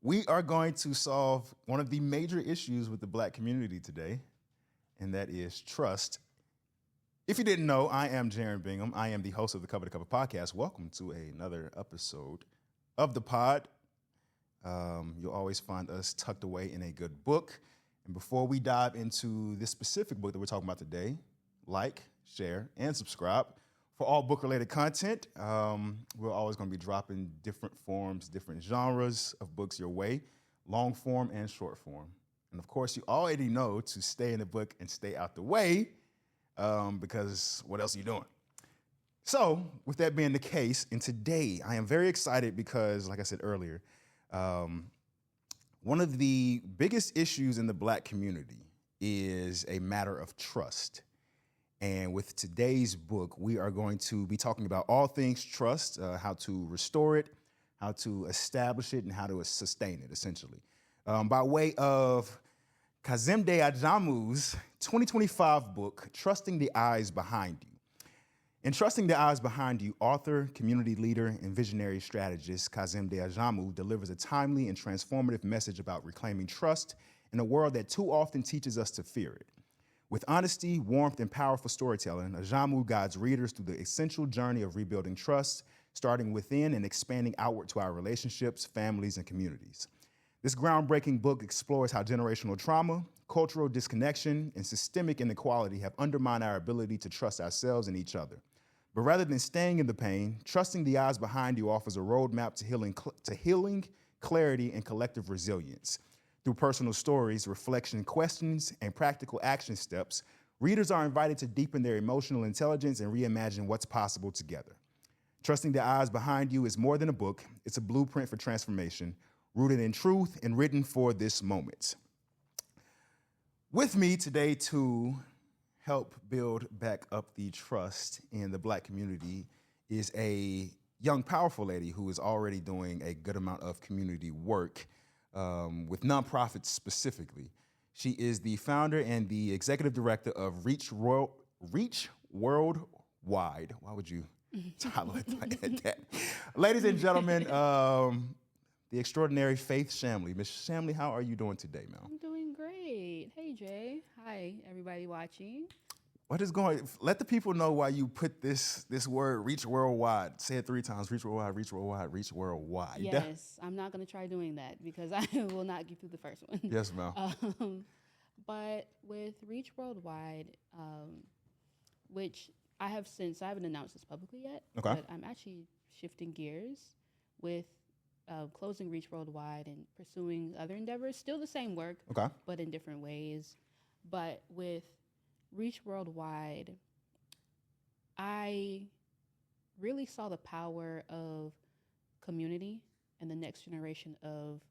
We are going to solve one of the major issues with the Black community today, and that is trust. If you didn't know, I am Jaron Bingham. I am the host of the Cover2Cover Podcast. Welcome to another episode of the pod. You'll always find us tucked away in a good book. And before we dive into this specific book that we're talking about today, like, share, and subscribe for all book-related content. We're always going to be dropping different forms, different genres of books your way, long form and short form. And of course, you already know to stay in the book and stay out the way, because what else are you doing? So, with that being the case, and today I am very excited because, like I said earlier, one of the biggest issues in the Black community is a matter of trust. And with today's book, we are going to be talking about all things trust, how to restore it, how to establish it, and how to sustain it, essentially. By way of Kazemde Ajamu's 2025 book, Trusting the Eyes Behind You. In Trusting the Eyes Behind You, author, community leader, and visionary strategist Kazemde Ajamu delivers a timely and transformative message about reclaiming trust in a world that too often teaches us to fear it. With honesty, warmth, and powerful storytelling, Ajamu guides readers through the essential journey of rebuilding trust, starting within and expanding outward to our relationships, families, and communities. This groundbreaking book explores how generational trauma, cultural disconnection, and systemic inequality have undermined our ability to trust ourselves and each other. But rather than staying in the pain, Trusting the Eyes Behind You offers a roadmap to healing, clarity, and collective resilience. Through personal stories, reflection, questions, and practical action steps, readers are invited to deepen their emotional intelligence and reimagine what's possible together. Trusting the Eyes Behind You is more than a book. It's a blueprint for transformation, rooted in truth and written for this moment. With me today to help build back up the trust in the Black community is a young, powerful lady who is already doing a good amount of community work with nonprofits specifically. She is the founder and the executive director of Reach Worldwide. Why would you title it like that? Ladies and gentlemen, the extraordinary Faith Shamley. Miss Shamley, how are you doing today, ma'am? I'm doing great. Hey, Jay. Hi, everybody watching. What is going? Let the people know why you put this word "reach worldwide." Say it 3 times: reach worldwide, reach worldwide, reach worldwide. Yes, I'm not going to try doing that because I will not get through the first one. Yes, ma'am. But with Reach Worldwide, which I haven't announced this publicly yet. Okay. But I'm actually shifting gears with closing Reach Worldwide and pursuing other endeavors. Still the same work, Okay. but in different ways. But with Reach Worldwide, I really saw the power of community and the next generation of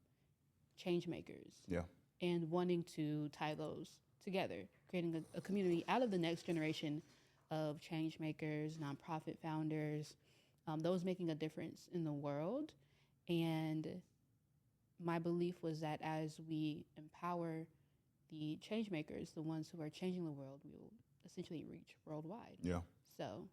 change makers. Yeah. And wanting to tie those together, creating a community out of the next generation of change makers, nonprofit founders, those making a difference in the world. And my belief was that as we empower the change makers, the ones who are changing the world, we will essentially reach worldwide. Yeah. So,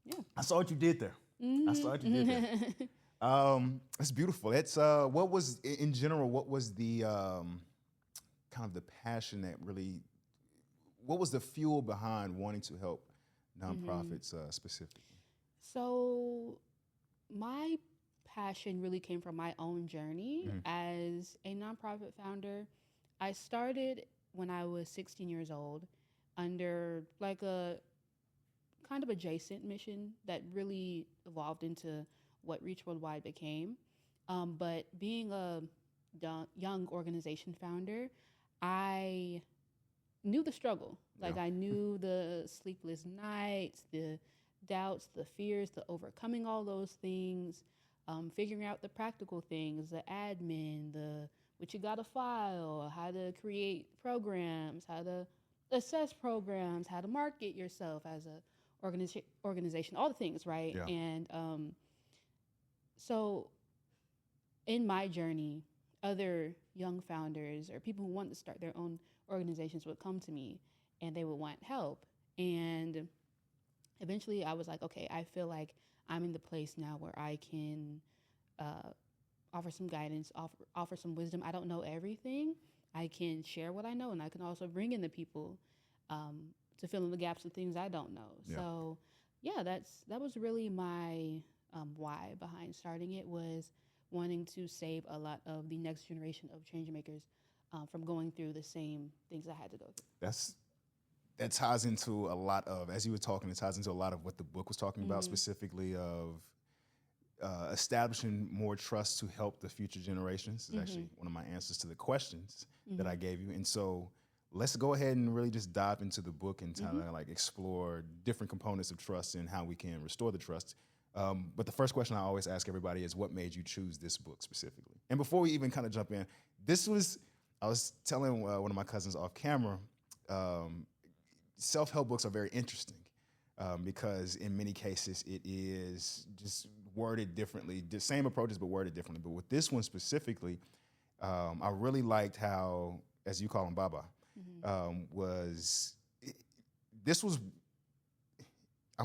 yeah. I saw what you did there. Mm-hmm. I saw what you did there. It's beautiful. It's what was in general. What was the kind of the passion that really? What was the fuel behind wanting to help nonprofits specifically? So, my passion really came from my own journey as a nonprofit founder. I started when I was 16 years old under like a kind of adjacent mission that really evolved into what Reach Worldwide became. But being a young organization founder, I knew the struggle. Like I knew the sleepless nights, the doubts, the fears, the overcoming all those things, figuring out the practical things, the admin, what you got to file, how to create programs, how to assess programs, how to market yourself as a organization, all the things, right? Yeah. And so in my journey, other young founders or people who want to start their own organizations would come to me and they would want help. And eventually I was like, okay, I feel like I'm in the place now where I can offer some guidance, offer some wisdom. I don't know everything. I can share what I know, and I can also bring in the people to fill in the gaps of things I don't know. Yeah. So, yeah, that was really my why behind starting it, was wanting to save a lot of the next generation of change makers from going through the same things I had to go through. That ties into a lot of, as you were talking, it ties into a lot of what the book was talking about, specifically of establishing more trust to help the future generations. Is actually one of my answers to the questions that I gave you. And so let's go ahead and really just dive into the book and kind of like explore different components of trust and how we can restore the trust. But the first question I always ask everybody is, what made you choose this book specifically? And before we even kind of jump in, I was telling one of my cousins off camera, self-help books are very interesting because in many cases it is just worded differently, the same approaches but worded differently. But with this one specifically, I really liked how, as you call him, Baba, I'm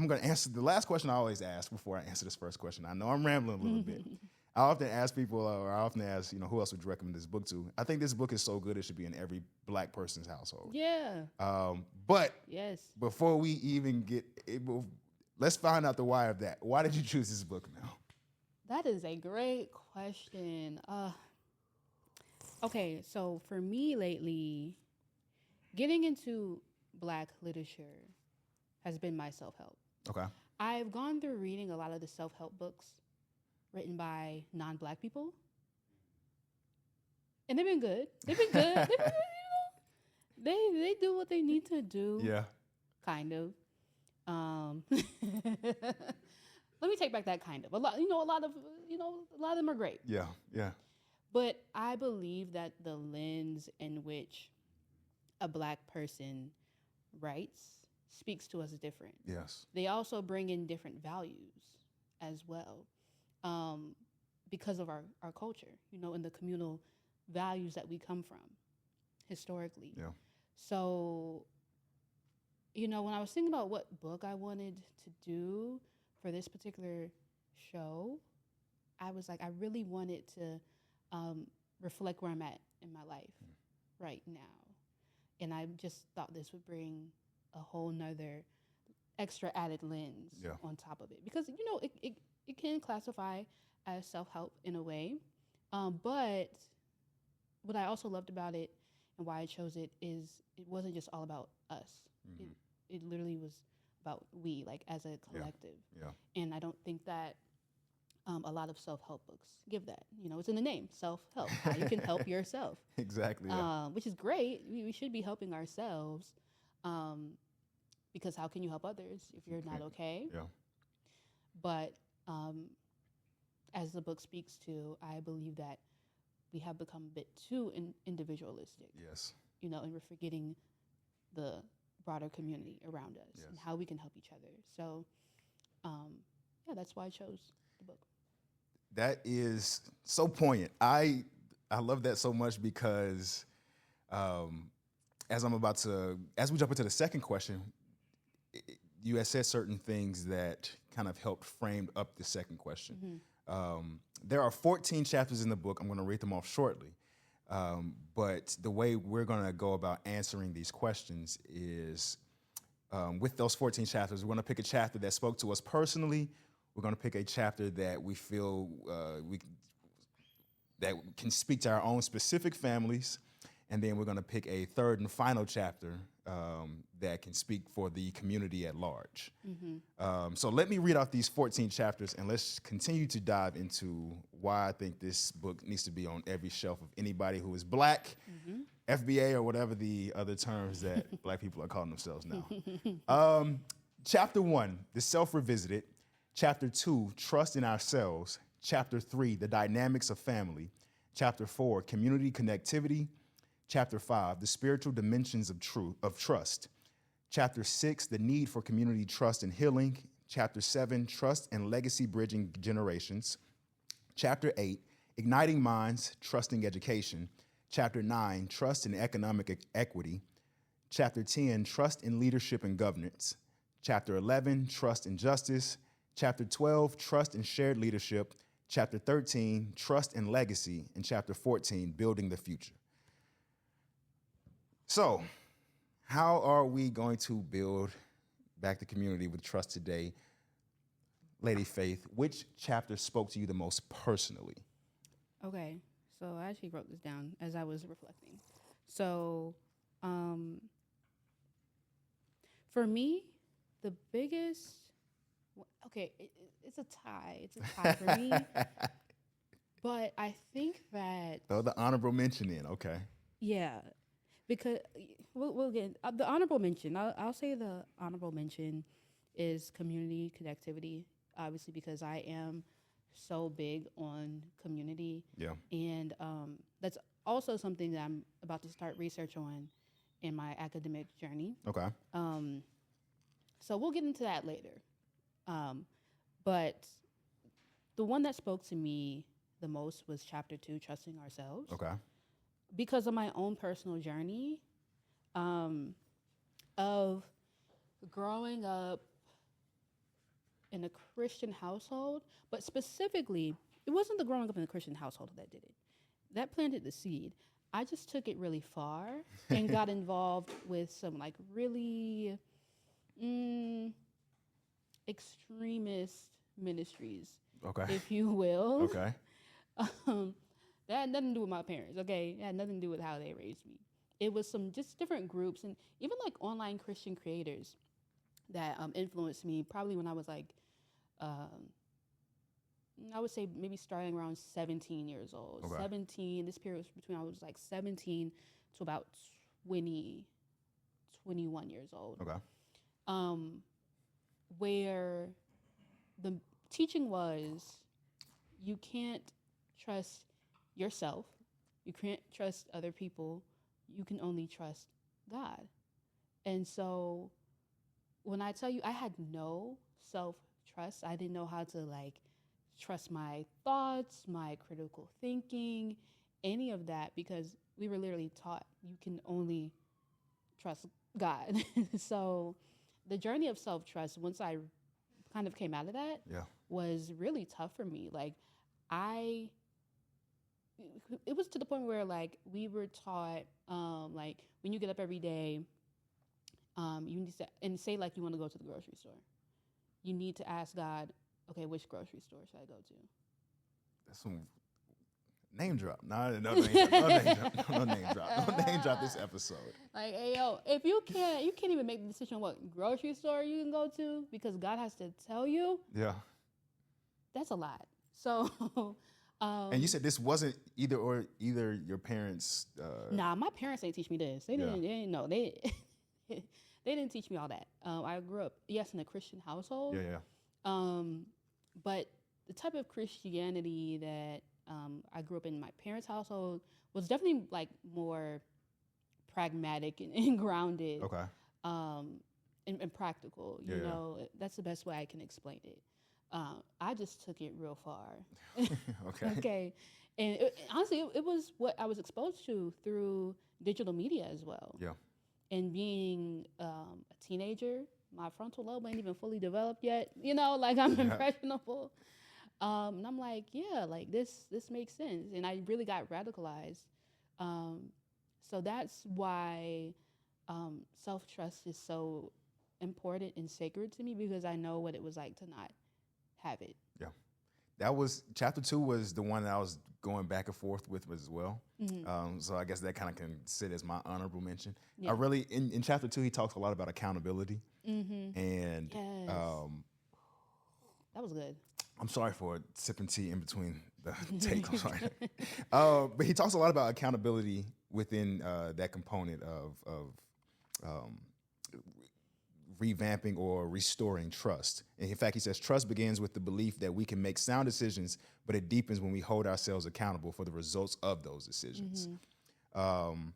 going to answer the last question I always ask before I answer this first question. I know I'm rambling a little bit. I often ask people, or I often ask, who else would you recommend this book to? I think this book is so good it should be in every Black person's household. Yeah. But yes, before we even let's find out the why of that. Why did you choose this book now? That is a great question. Okay, so for me lately, getting into Black literature has been my self-help. Okay. I've gone through reading a lot of the self-help books written by non-Black people, and they've been good. They've been good. They do what they need to do. Yeah. Kind of. Let me take back that kind of. A lot of them are great. Yeah. Yeah. But I believe that the lens in which a Black person writes speaks to us different. Yes. They also bring in different values as well, because of our culture, and the communal values that we come from historically. Yeah. So, when I was thinking about what book I wanted to do for this particular show, I was like, I really wanted to reflect where I'm at in my life right now. And I just thought this would bring a whole nother extra added lens on top of it. Because, it can classify as self-help in a way. But what I also loved about it and why I chose it is it wasn't just all about us. Mm-hmm. It literally was about we, like as a collective. Yeah. And I don't think that a lot of self-help books give that. It's in the name, self-help. How you can help yourself. Exactly. Yeah. Which is great. We should be helping ourselves, because how can you help others if you're not okay? Yeah. But as the book speaks to, I believe that we have become a bit too individualistic. Yes. And we're forgetting the broader community around us and how we can help each other. So, that's why I chose the book. That is so poignant. I love that so much because as we jump into the second question, you had said certain things that kind of helped frame up the second question. Mm-hmm. There are 14 chapters in the book. I'm going to read them off shortly. But the way we're going to go about answering these questions is with those 14 chapters, we're going to pick a chapter that spoke to us personally. We're going to pick a chapter that we feel that can speak to our own specific families. And then we're going to pick a third and final chapter that can speak for the community at large. Mm-hmm. So let me read out these 14 chapters, and let's continue to dive into why I think this book needs to be on every shelf of anybody who is Black, mm-hmm. FBA, or whatever the other terms that Black people are calling themselves now. Chapter 1, The Self-Revisited. Chapter 2, Trust in Ourselves. Chapter 3, The Dynamics of Family. Chapter 4, Community Connectivity. Chapter 5, The Spiritual Dimensions of Trust. Chapter 6, The Need for Community Trust and Healing. Chapter 7, Trust and Legacy Bridging Generations. Chapter 8, Igniting Minds, Trusting Education. Chapter 9, Trust and Economic Equity. Chapter 10, Trust in Leadership and Governance. Chapter 11, Trust and Justice. Chapter 12, Trust and Shared Leadership. Chapter 13, Trust and Legacy, and Chapter 14, Building the Future. So, how are we going to build back the community with trust today? Lady Faith, which chapter spoke to you the most personally? Okay, so I actually wrote this down as I was reflecting. So, for me, the biggest, it's a tie. It's a tie for me. But I think that... Oh, the honorable mention in, okay. Yeah, because we'll get the honorable mention. I'll say the honorable mention is community connectivity, obviously, because I am so big on community. Yeah. And that's also something that I'm about to start research on in my academic journey. Okay. So we'll get into that later. But the one that spoke to me the most was chapter 2, Trusting Ourselves. Okay. Because of my own personal journey of growing up in a Christian household, but specifically, it wasn't the growing up in a Christian household that did it. That planted the seed. I just took it really far and got involved with some like really extremist ministries, Okay. if you will. Okay. That had nothing to do with my parents, okay? It had nothing to do with how they raised me. It was some just different groups and even like online Christian creators that influenced me probably when I was like, I would say maybe starting around 17 years old. Okay. 17, this period was between I was like 17 to about 20, 21 years old. Okay. Where the teaching was you can't trust yourself. You can't trust other people. You can only trust God. And so when I tell you I had no self-trust, I didn't know how to like trust my thoughts, my critical thinking, any of that, because we were literally taught you can only trust God. So the journey of self-trust, once I kind of came out of that, was really tough for me. Like it was to the point where like we were taught like when you get up every day, you need to and say like you want to go to the grocery store, you need to ask God, okay, which grocery store should I go to? That's some name drop. No name drop. No name drop. No name drop this episode. Like, hey yo, if you can't even make the decision what grocery store you can go to because God has to tell you. Yeah. That's a lot. So and you said this wasn't either your parents. Nah, my parents ain't teach me this. They didn't know. They didn't teach me all that. I grew up, yes, in a Christian household. Yeah. But the type of Christianity that I grew up in my parents' household was definitely like more pragmatic and grounded. Okay. And practical. You know, that's the best way I can explain it. I just took it real far. Okay. Okay. And honestly, it was what I was exposed to through digital media as well. Yeah. And being a teenager, my frontal lobe ain't even fully developed yet. You know, like I'm impressionable. And I'm like, yeah, like this makes sense. And I really got radicalized. So that's why self-trust is so important and sacred to me, because I know what it was like to not have it. Yeah. That was chapter 2 was the one that I was going back and forth with as well. Mm-hmm. So I guess that kind of can sit as my honorable mention. Yeah. I really, in chapter 2, he talks a lot about accountability. Mm-hmm. And that was good. I'm sorry for sipping tea in between the take. I'm sorry. But he talks a lot about accountability within that component of revamping or restoring trust. And in fact, he says, trust begins with the belief that we can make sound decisions, but it deepens when we hold ourselves accountable for the results of those decisions. Mm-hmm.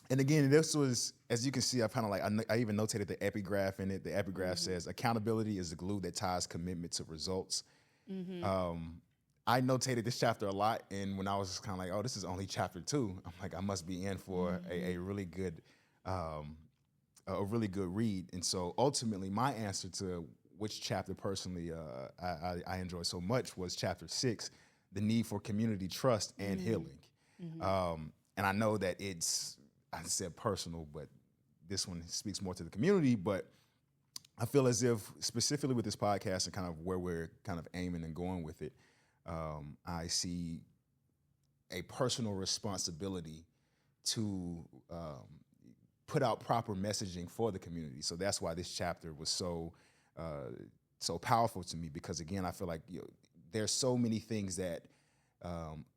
And again, this was, as you can see, I kind of like, I even notated the epigraph in it. The epigraph says, accountability is the glue that ties commitment to results. Mm-hmm. I notated this chapter a lot, and when I was kind of like, oh, this is only chapter 2, I'm like, I must be in for a really good read. And so ultimately my answer to which chapter personally I enjoyed so much was chapter 6, the need for community trust and healing. And I know that it's, I said personal, but this one speaks more to the community. But I feel as if specifically with this podcast and kind of where we're kind of aiming and going with it, I see a personal responsibility to put out proper messaging for the community. So that's why this chapter was so powerful to me, because again, I feel like there's so many things that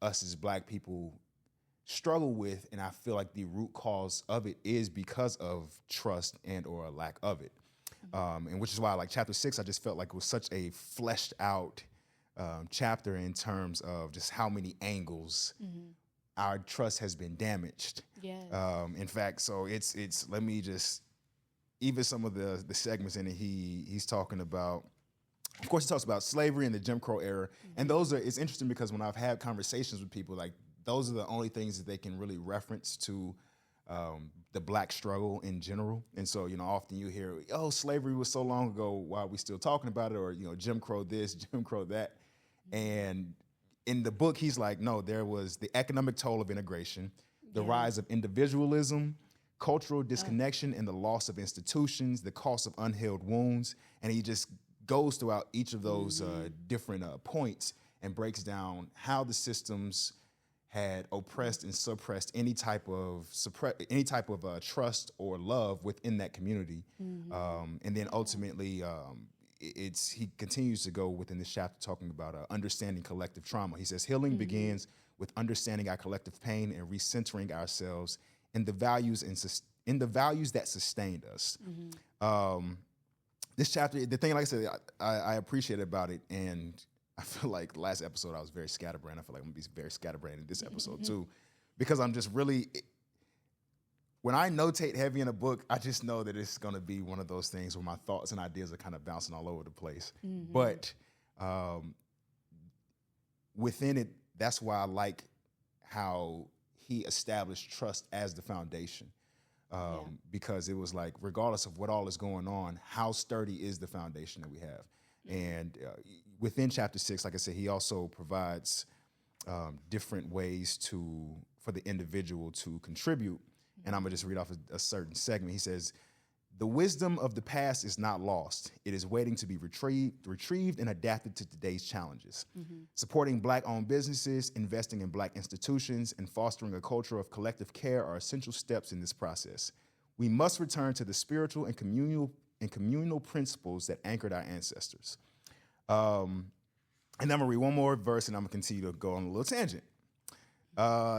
us as Black people struggle with, and I feel like the root cause of it is because of trust and or a lack of it. And which is why, like chapter 6, I just felt like it was such a fleshed out chapter in terms of just how many angles our trust has been damaged. Yes. In fact, so it's let me just, even some of the segments in it, he's talking about, of course, he talks about slavery and the Jim Crow era. And it's interesting because when I've had conversations with people, like those are the only things that they can really reference to the Black struggle in general. And so, often you hear, oh, slavery was so long ago, why are we still talking about it? Or, Jim Crow this, Jim Crow that. And in the book, he's like, no, there was the economic toll of integration, the rise of individualism, cultural disconnection, and the loss of institutions, the cost of unhealed wounds. And he just goes throughout each of those different points and breaks down how the systems had oppressed and suppressed any type of trust or love within that community. And then ultimately, he continues to go within this chapter talking about understanding collective trauma. He says healing begins with understanding our collective pain and recentering ourselves in the values that sustained us. This chapter, the thing, like I said, I appreciate about it, and I feel like last episode I was very scatterbrained. I feel like I'm gonna be very scatterbrained in this episode too, because I'm just really, when I notate heavy in a book, I just know that it's gonna be one of those things where my thoughts and ideas are kind of bouncing all over the place. But within it, that's why I like how he established trust as the foundation. Because it was like, regardless of what all is going on, how sturdy is the foundation that we have? And within chapter 6, like I said, he also provides different ways for the individual to contribute. And I'm gonna just read off a certain segment. He says, the wisdom of the past is not lost. It is waiting to be retrieved and adapted to today's challenges. Supporting Black-owned businesses, investing in Black institutions, and fostering a culture of collective care are essential steps in this process. We must return to the spiritual and communal principles that anchored our ancestors. And I'm gonna read one more verse, and I'm gonna continue to go on a little tangent.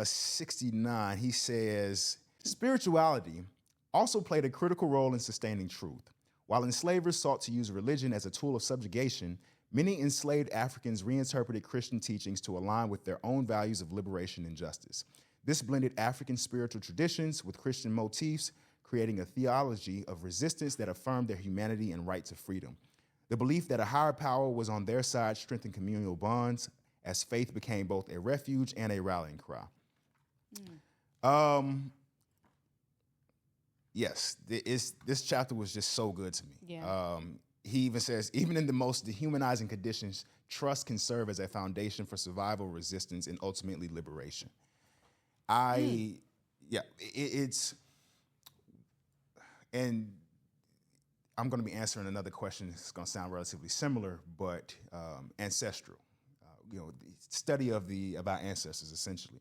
69, he says, spirituality also played a critical role in sustaining truth. While enslavers sought to use religion as a tool of subjugation, many enslaved Africans reinterpreted Christian teachings to align with their own values of liberation and justice. This blended African spiritual traditions with Christian motifs, creating a theology of resistance that affirmed their humanity and right to freedom. The belief that a higher power was on their side strengthened communal bonds as faith became both a refuge and a rallying cry. Yes, this chapter was just so good to me. He even says, even in the most dehumanizing conditions, trust can serve as a foundation for survival, resistance, and ultimately liberation. It's, and I'm going to be answering another question. It's going to sound relatively similar, but ancestral. The study of our ancestors, essentially.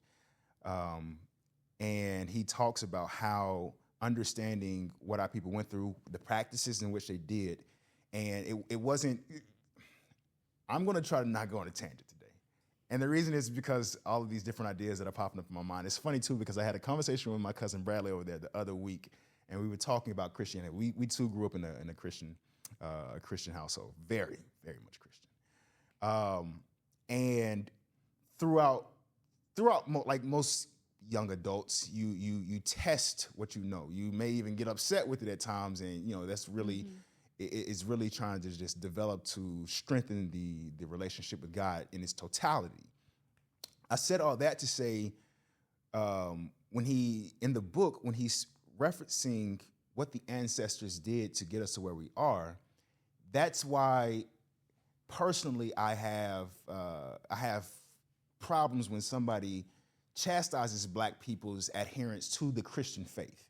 And he talks about how understanding what our people went through, the practices in which they did, and it wasn't, I'm going to try to not go on a tangent today. And the reason is because all of these different ideas that are popping up in my mind. It's funny, too, because I had a conversation with my cousin Bradley over there the other week, and we were talking about Christianity. We too grew up in a Christian household, very, very much Christian. And throughout, like most young adults, you test what you know. You may even get upset with it at times, and that's really it's really trying to just develop to strengthen the relationship with God in its totality. I said all that to say, when he's referencing what the ancestors did to get us to where we are, that's why personally I have problems when somebody chastises Black people's adherence to the Christian faith.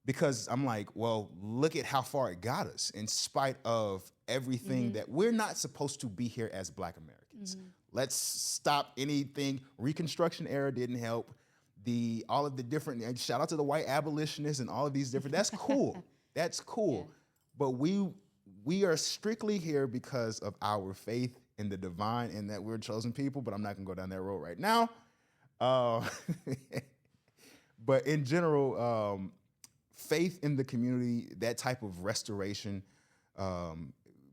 Because I'm like, well, look at how far it got us in spite of everything that we're not supposed to be here as Black Americans. Let's stop anything. Reconstruction era didn't help. All of the different, and shout out to the white abolitionists and all of these different, that's cool. That's cool. Yeah. But we are strictly here because of our faith in the divine and that we're a chosen people, but I'm not gonna go down that road right now. But in general, faith in the community, that type of restoration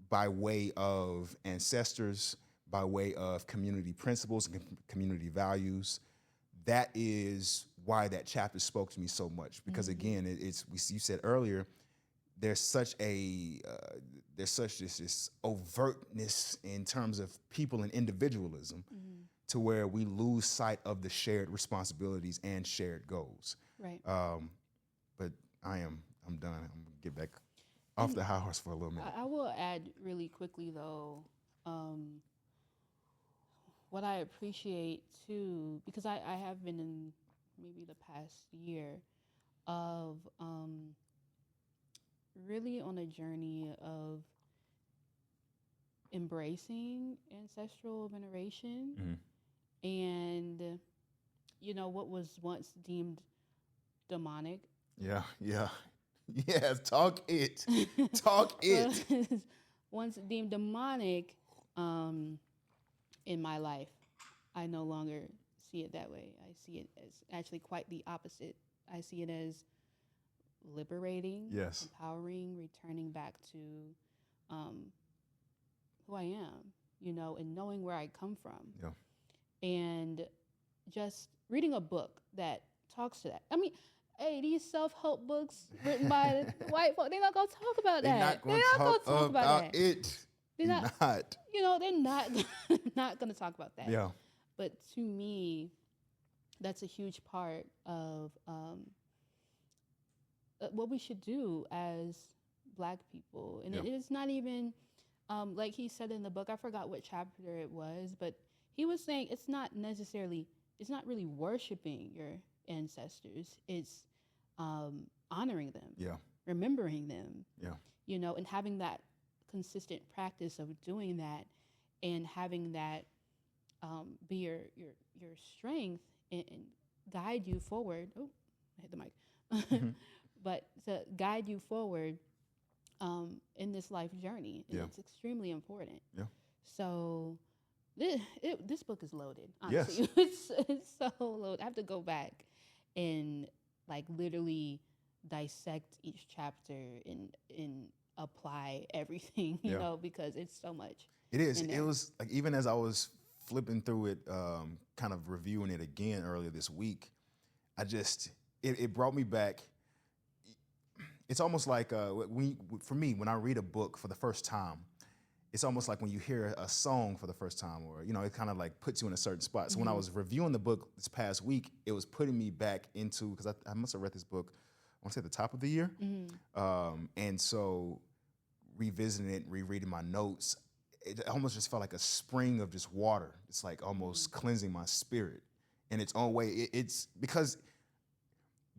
by way of ancestors, by way of community principles and community values, that is why that chapter spoke to me so much. Because again, you said earlier, there's such this overtness in terms of people and individualism to where we lose sight of the shared responsibilities and shared goals. Right. But I'm done. I'm gonna get back off the high horse for a little minute. I will add really quickly though, what I appreciate too, because I have been in maybe the past year of really on a journey of embracing ancestral veneration and, what was once deemed demonic. Yeah. Yes, talk it. Talk it. Once deemed demonic in my life, I no longer see it that way. I see it as actually quite the opposite. I see it as liberating, yes, empowering, returning back to who I am, and knowing where I come from. Yeah. And just reading a book that talks to that. I mean, hey, these self-help books written by white folk, they're not going to talk about that. They're not going to talk about that. They're not. They're not going to talk about that. Yeah. But to me, that's a huge part of what we should do as Black people. And it is not even, like he said in the book, I forgot what chapter it was, but he was saying it's not really worshiping your ancestors. It's honoring them, remembering them, and having that consistent practice of doing that and having that be your strength and guide you forward. Oh, I hit the mic. But to guide you forward in this life journey. And it's extremely important. Yeah. So this book is loaded, honestly. Yes. It's so loaded. I have to go back and literally dissect each chapter and apply everything, you know, because it's so much. It is. It was even as I was flipping through it, kind of reviewing it again earlier this week, it brought me back. It's almost like for me, when I read a book for the first time, it's almost like when you hear a song for the first time, or it kind of puts you in a certain spot. So when I was reviewing the book this past week, it was putting me back into, because I must have read this book, I want to say at the top of the year, and so revisiting it, rereading my notes, it almost just felt like a spring of just water. It's almost cleansing my spirit in its own way. It's because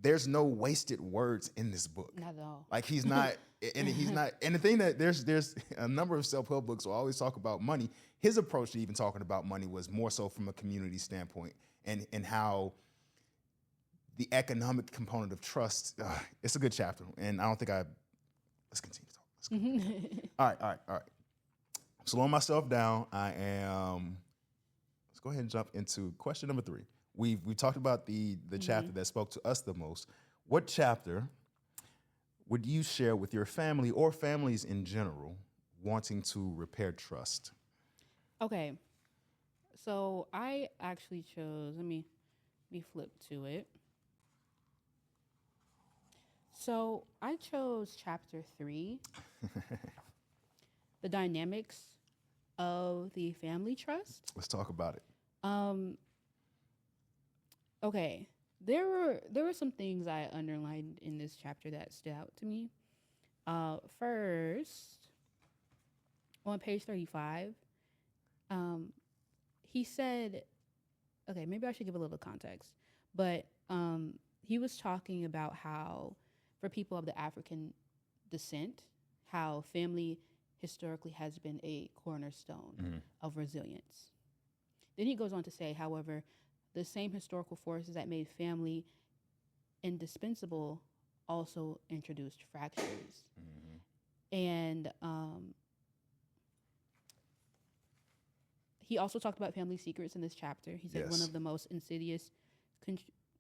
there's no wasted words in this book. Not at all. He's not, and he's not. And the thing that there's a number of self-help books will always talk about money. His approach to even talking about money was more so from a community standpoint and how the economic component of trust. It's a good chapter, and I don't think let's continue to talk. Let's continue. All right. I'm slowing myself down. Let's go ahead and jump into question number 3. We talked about the chapter that spoke to us the most. What chapter would you share with your family or families in general wanting to repair trust? Okay. So I actually chose, let me flip to it. So I chose chapter 3, the dynamics of the family trust. Let's talk about it. Okay, there were some things I underlined in this chapter that stood out to me. First, on page 35, he said, okay, maybe I should give a little context, but he was talking about how for people of the African descent, how family historically has been a cornerstone of resilience. Then he goes on to say, however, the same historical forces that made family indispensable also introduced fractures. And he also talked about family secrets in this chapter. He said one of the most insidious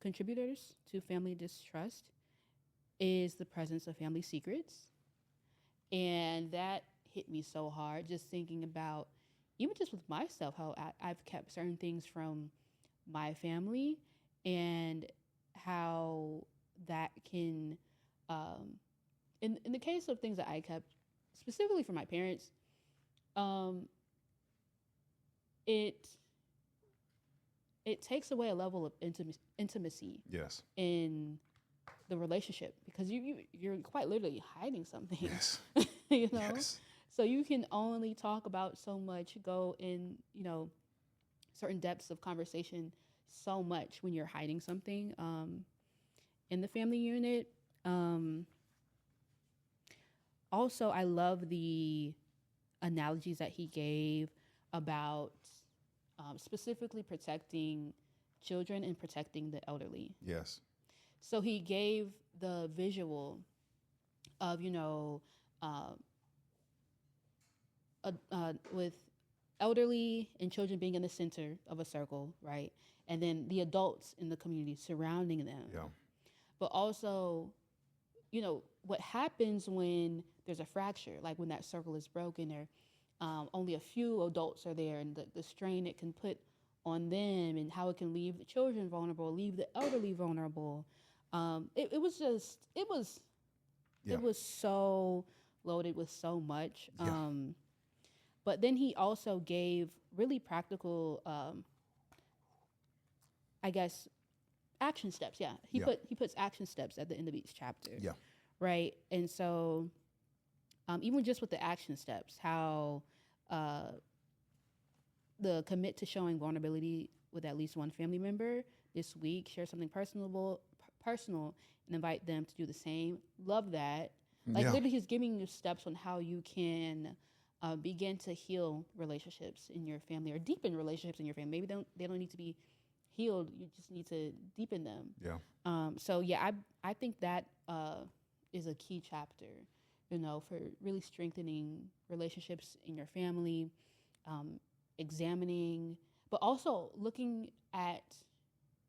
contributors to family distrust is the presence of family secrets. And that hit me so hard, just thinking about, even just with myself, how I've kept certain things from my family and how that can, in the case of things that I kept specifically from my parents, it takes away a level of intimacy in the relationship, because you're quite literally hiding something. You know, so you can only talk about so much, go in, you know, certain depths of conversation so much when you're hiding something in the family unit. Also, I love the analogies that he gave about specifically protecting children and protecting the elderly. Yes. So he gave the visual of, you know, with elderly and children being in the center of a circle, right? And then the adults in the community surrounding them. Yeah. But also, you know, what happens when there's a fracture, like when that circle is broken, or only a few adults are there, and the strain it can put on them, and how it can leave the children vulnerable, leave the elderly vulnerable. It was so loaded with so much. But then he also gave really practical, I guess, action steps. Yeah, he puts action steps at the end of each chapter. Yeah. Right. And so, even just with the action steps, how the commit to showing vulnerability with at least one family member this week, share something personal, and invite them to do the same. Love that. Like literally, he's giving you steps on how you can begin to heal relationships in your family, or deepen relationships in your family. Maybe they don't need to be healed. You just need to deepen them. Yeah. So yeah, I think that is a key chapter, you know, for really strengthening relationships in your family, examining, but also looking at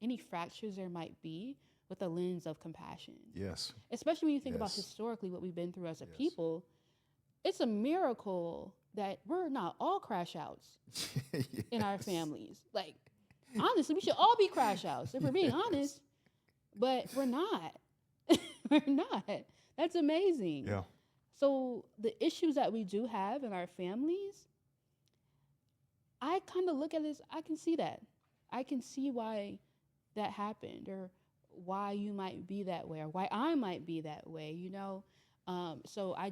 any fractures there might be with a lens of compassion. Yes. Especially when you think about historically what we've been through as a people. It's a miracle that we're not all crash outs in our families. Like, honestly, we should all be crash outs, if we're being honest. But we're not. We're not. That's amazing. Yeah. So the issues that we do have in our families, I kind of look at this, I can see that. I can see why that happened, or why you might be that way, or why I might be that way, you know? So I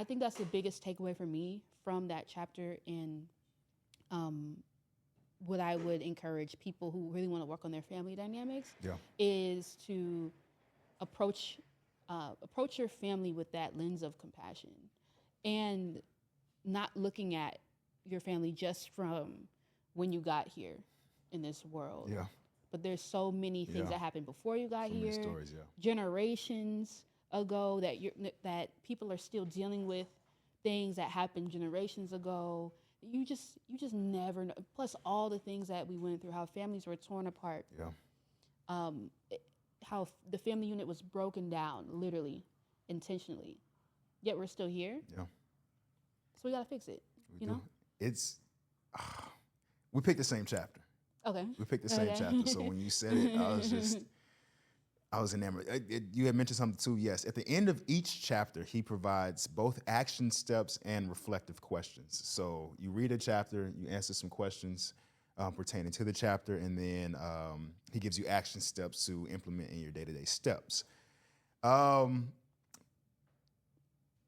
think that's the biggest takeaway for me from that chapter. And what I would encourage people who really want to work on their family dynamics is to approach your family with that lens of compassion, and not looking at your family just from when you got here in this world. Yeah. But there's so many things that happened before you got here, stories, generations ago, that people are still dealing with things that happened generations ago. You just never know. Plus all the things that we went through, how families were torn apart. Yeah. How the family unit was broken down, literally, intentionally. Yet we're still here. Yeah. So we gotta fix it. You know? It's we picked the same chapter. Okay. We picked the same chapter. So when you said it, I was enamored. You had mentioned something too. Yes. At the end of each chapter, he provides both action steps and reflective questions. So you read a chapter, you answer some questions pertaining to the chapter, and then he gives you action steps to implement in your day-to-day steps.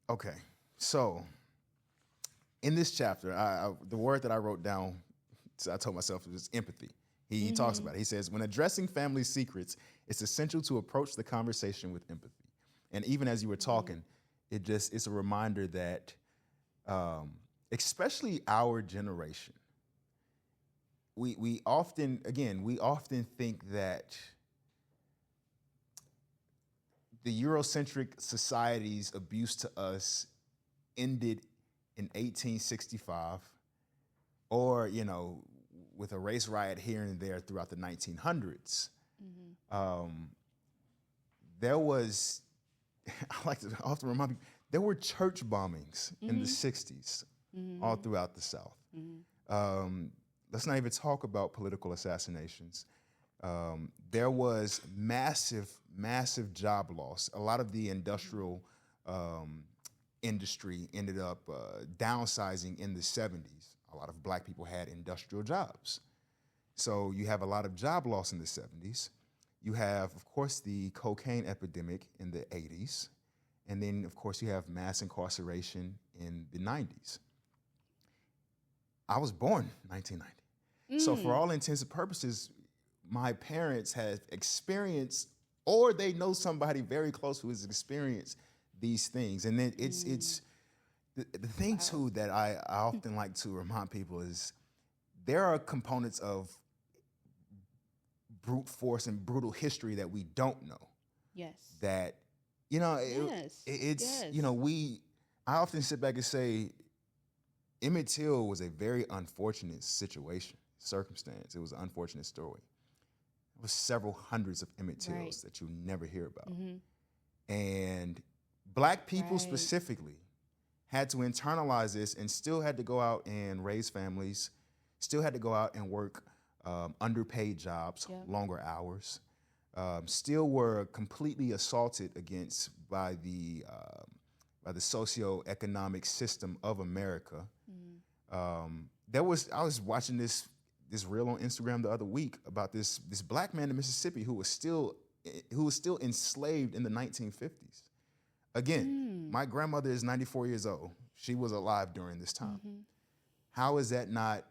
Okay. So in this chapter, the word that I wrote down, so I told myself it was empathy. He talks about it. He says, when addressing family secrets, it's essential to approach the conversation with empathy. And even as you were talking, it's a reminder that, especially our generation, we often think that the Eurocentric society's abuse to us ended in 1865, or, with a race riot here and there throughout the 1900s. There was, I like to often remind people, there were church bombings in the 60s all throughout the South. Let's not even talk about political assassinations. There was massive job loss. A lot of the industrial industry ended up downsizing in the 70s. A lot of black people had industrial jobs. So you have a lot of job loss in the 70s. You have, of course, the cocaine epidemic in the 80s. And then, of course, you have mass incarceration in the 90s. I was born in 1990. So for all intents and purposes, my parents have experienced, or they know somebody very close who has experienced these things. And then it's the thing, too, that I often like to remind people is there are components of brute force and brutal history that we don't know. Yes. That, I often sit back and say, Emmett Till was a very unfortunate circumstance. It was an unfortunate story. There was several hundreds of Emmett Tills that you never hear about. And black people specifically had to internalize this and still had to go out and raise families, still had to go out and work underpaid jobs, longer hours, still were completely assaulted against by the socioeconomic system of America. I was watching this reel on Instagram the other week about this black man in Mississippi who was still enslaved in the 1950s. Again, my grandmother is 94 years old. She was alive during this time. How is that not?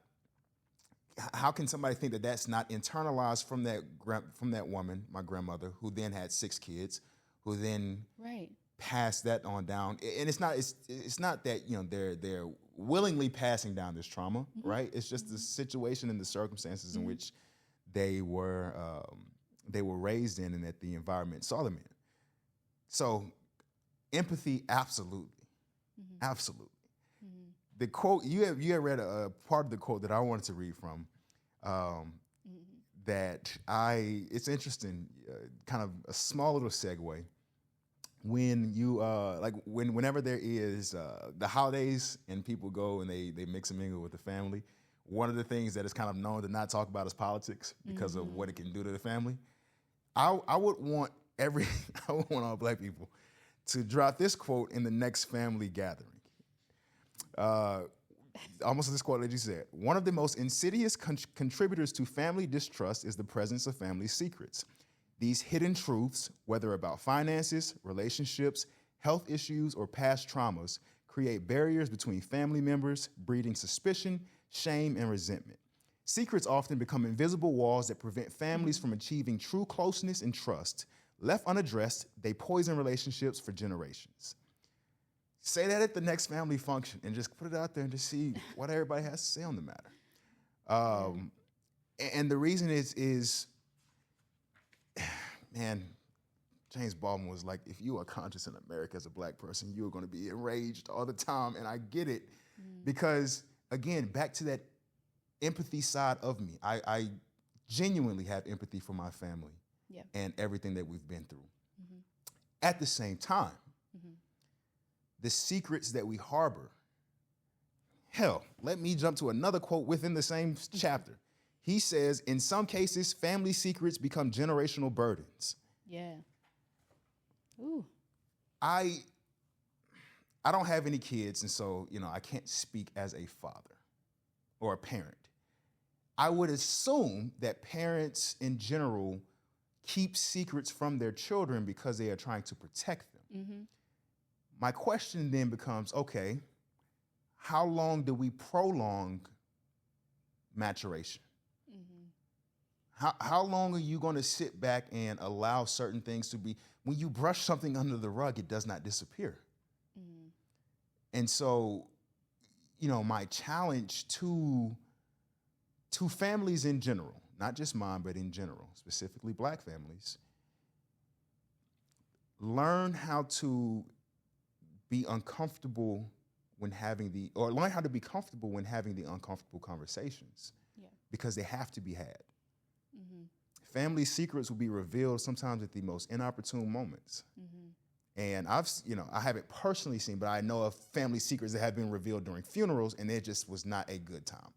How can somebody think that that's not internalized from that woman, my grandmother, who then had 6 kids, who then passed that on down? And it's not that they're willingly passing down this trauma, right? It's just the situation and the circumstances in which they were raised in and that the environment saw them in. So empathy, absolutely. The quote you had read a part of the quote that I wanted to read from. It's interesting, kind of a small little segue. When you whenever there is the holidays and people go and they mix and mingle with the family, one of the things that is kind of known to not talk about is politics because of what it can do to the family. I would want all black people to drop this quote in the next family gathering. Almost this quote that you said. One of the most insidious contributors to family distrust is the presence of family secrets. These hidden truths, whether about finances, relationships, health issues, or past traumas, create barriers between family members, breeding suspicion, shame, and resentment. Secrets often become invisible walls that prevent families from achieving true closeness and trust. Left unaddressed, they poison relationships for generations. Say that at the next family function and just put it out there and just see what everybody has to say on the matter. And the reason is, man, James Baldwin was like, if you are conscious in America as a black person, you are going to be enraged all the time. And I get it because, again, back to that empathy side of me, I genuinely have empathy for my family and everything that we've been through. At the same time, the secrets that we harbor. Hell, let me jump to another quote within the same chapter. He says, in some cases, family secrets become generational burdens. Yeah. Ooh. I don't have any kids, and so, I can't speak as a father or a parent. I would assume that parents in general keep secrets from their children because they are trying to protect them. My question then becomes, okay, how long do we prolong maturation? How long are you going to sit back and allow certain things to be, when you brush something under the rug, it does not disappear. And so, my challenge to families in general, not just mine, but in general, specifically Black families, learn how to be uncomfortable when learn how to be comfortable when having the uncomfortable conversations, because they have to be had. Family secrets will be revealed sometimes at the most inopportune moments. And I haven't personally seen, but I know of family secrets that have been revealed during funerals, and it just was not a good time.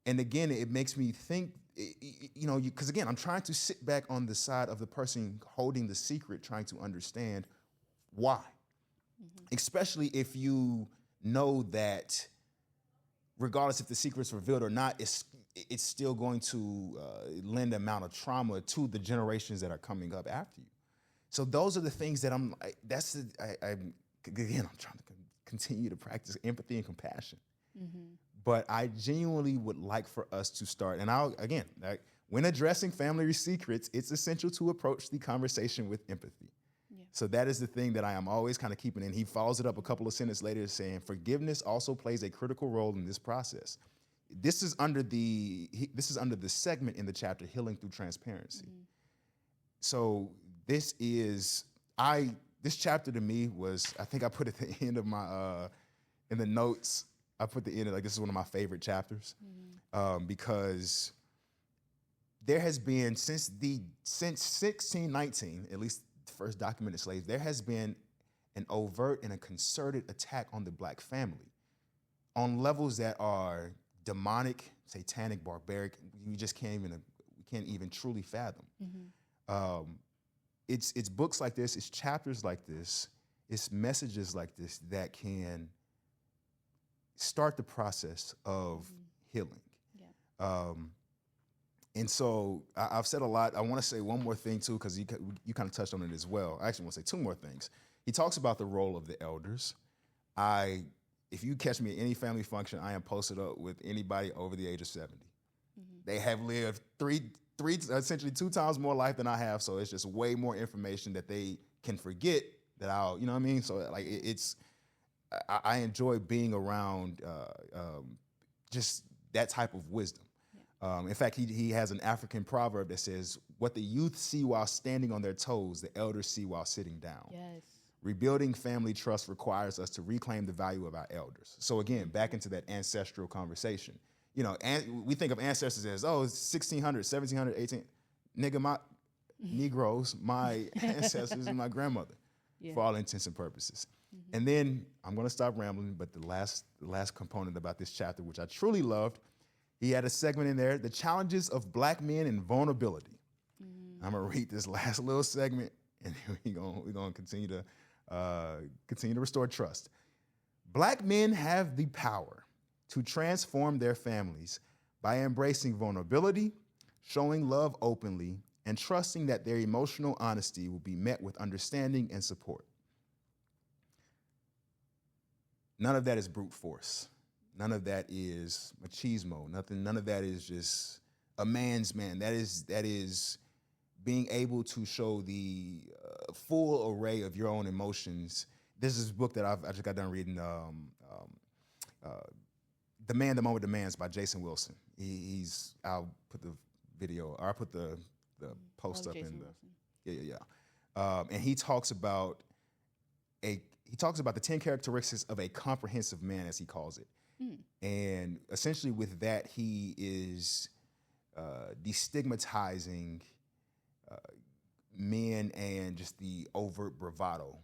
And again, it makes me think, because again, I'm trying to sit back on the side of the person holding the secret, trying to understand why. Especially if you know that regardless if the secret's revealed or not, it's still going to lend an amount of trauma to the generations that are coming up after you. So those are the things that I'm trying to continue to practice empathy and compassion. But I genuinely would like for us to start, and when addressing family secrets, it's essential to approach the conversation with empathy. So that is the thing that I am always kind of keeping in. He follows it up a couple of sentences later saying, forgiveness also plays a critical role in this process. This is under the segment in the chapter, Healing Through Transparency. So this chapter to me was, I think I put at the end of my, in the notes, I put the end of, this is one of my favorite chapters, because there has been, since 1619, at least the first documented slaves, there has been an overt and a concerted attack on the Black family on levels that are demonic, satanic, barbaric. We can't even truly fathom. It's books like this, it's chapters like this, it's messages like this that can start the process of healing. And so I've said a lot. I want to say one more thing too, because you kind of touched on it as well. I actually want to say two more things. He talks about the role of the elders. If you catch me at any family function, I am posted up with anybody over the age of 70. They have lived essentially 2 times more life than I have, so it's just way more information that they can forget that I'll, you know what I mean? So I enjoy being around just that type of wisdom. In fact, he has an African proverb that says, what the youth see while standing on their toes, the elders see while sitting down. Yes. Rebuilding family trust requires us to reclaim the value of our elders. So again, back into that ancestral conversation. And we think of ancestors as, 1600, 1700, 18. Nigga, my Negroes, my ancestors and my grandmother, for all intents and purposes. And then I'm going to stop rambling, but the last component about this chapter, which I truly loved, he had a segment in there, the challenges of Black men and vulnerability. I'm going to read this last little segment, and we're going to continue to restore trust. Black men have the power to transform their families by embracing vulnerability, showing love openly, and trusting that their emotional honesty will be met with understanding and support. None of that is brute force. None of that is machismo. None of that is just a man's man. That is being able to show the full array of your own emotions. This is a book that I just got done reading, The Man, the Moment Demands by Jason Wilson. I'll put the video, or I'll put the post up in the, and he talks about the 10 characteristics of a comprehensive man, as he calls it. And essentially with that, he is destigmatizing men and just the overt bravado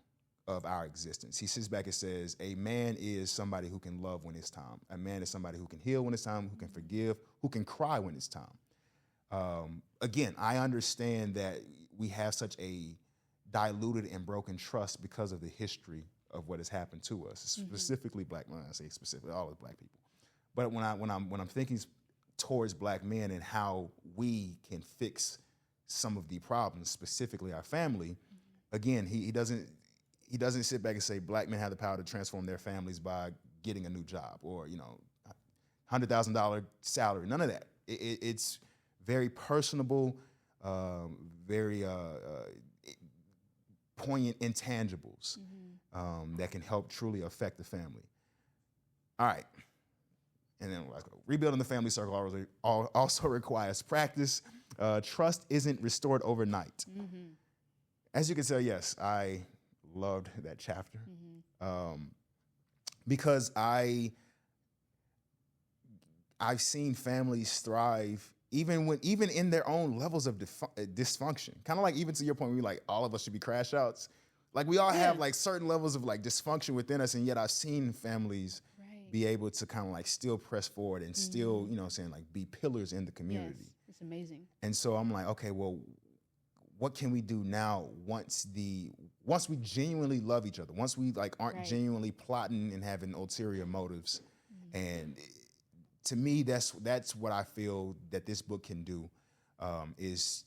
of our existence. He sits back and says, a man is somebody who can love when it's time. A man is somebody who can heal when it's time, who can forgive, who can cry when it's time. Again, I understand that we have such a diluted and broken trust because of the history of what has happened to us, specifically Black men. I say specifically all of Black people, but when I'm thinking towards Black men and how we can fix some of the problems, specifically our family, again, he doesn't he doesn't sit back and say black men have the power to transform their families by getting a new job or, $100,000 salary. None of that. It's very personable, very poignant intangibles that can help truly affect the family. All right. And then rebuilding the family circle also requires practice. Trust isn't restored overnight. Mm-hmm. As you can tell, yes, I loved that chapter because I've seen families thrive even in their own levels of dysfunction. Kind of like even to your point, where you're like, all of us should be crash outs. Like we all have like certain levels of like dysfunction within us, and yet I've seen families be able to kind of like still press forward and still, like be pillars in the community. Yes, it's amazing. And so I'm like, okay, well, what can we do now once we genuinely love each other, once we like aren't genuinely plotting and having ulterior motives? And to me, that's what I feel that this book can do, is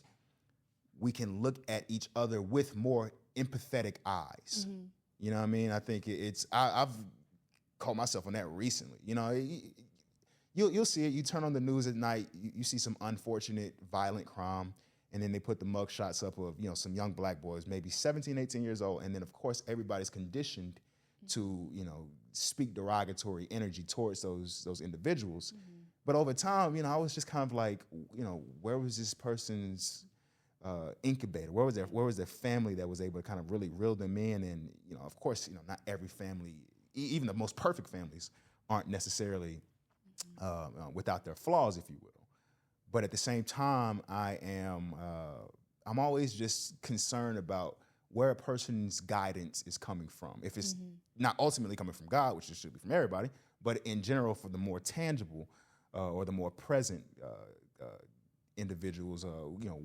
we can look at each other with more empathetic eyes. You know what I mean? I think I've caught myself on that recently. You'll see it. You turn on the news at night, you see some unfortunate violent crime, and then they put the mug shots up of, some young black boys, maybe 17, 18 years old. And then of course everybody's conditioned to, speak derogatory energy towards those individuals. But over time, I was just kind of like, where was this person's incubator? Where was their family that was able to kind of really reel them in? And, of course, not every family, even the most perfect families, aren't necessarily without their flaws, if you will. But at the same time, I'm always just concerned about where a person's guidance is coming from. If it's not ultimately coming from God, which it should be from everybody, but in general for the more tangible or the more present individuals,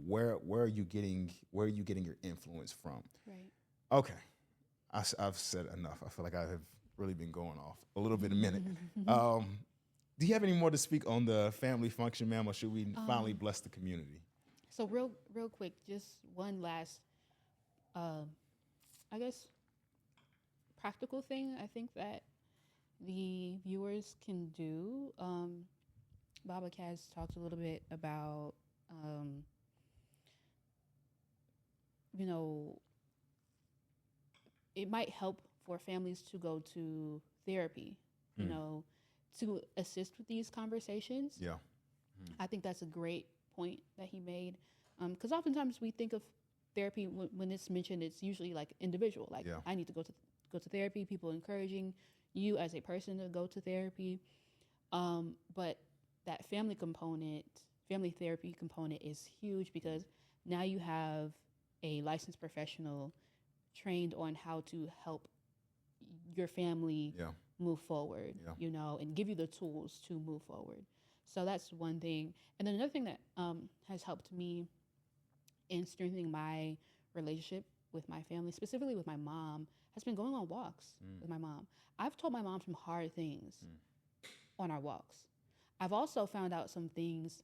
where are you getting your influence from? Right. Okay, I've said enough. I feel like I have really been going off a little bit a minute. Do you have any more to speak on the family function, ma'am, or should we finally bless the community? So real quick, just one last, I guess, practical thing I think that the viewers can do. Baba Kaz talked a little bit about, it might help for families to go to therapy, to assist with these conversations. Yeah. I think that's a great point that he made. Because oftentimes we think of therapy when it's mentioned, it's usually like individual. Like I need to go to therapy. People encouraging you as a person to go to therapy. But that family therapy component is huge because now you have a licensed professional trained on how to help your family move forward, and give you the tools to move forward. So that's one thing. And then another thing that has helped me in strengthening my relationship with my family, specifically with my mom, has been going on walks with my mom. I've told my mom some hard things on our walks. I've also found out some things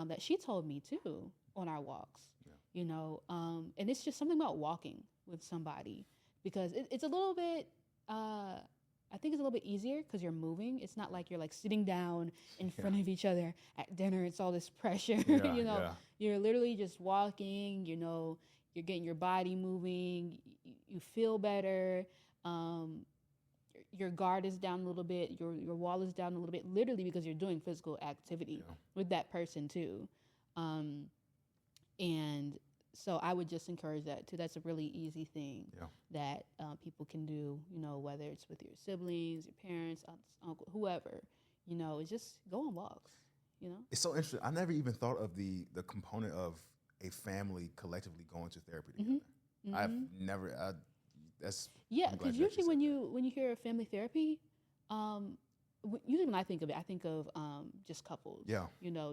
that she told me too on our walks, and it's just something about walking with somebody because it's a little bit, I think it's a little bit easier because you're moving. It's not like you're like sitting down in front of each other at dinner. It's all this pressure, You're literally just walking, you're getting your body moving. You feel better. Your guard is down a little bit. Your wall is down a little bit, literally because you're doing physical activity with that person too. And so I would just encourage that too. That's a really easy thing that people can do, whether it's with your siblings, your parents, aunts, uncle, whoever, it's just go on walks, It's so interesting. I never even thought of the component of a family collectively going to therapy together. I've never, because usually when you hear of family therapy, usually when I think of it, I think of just couples,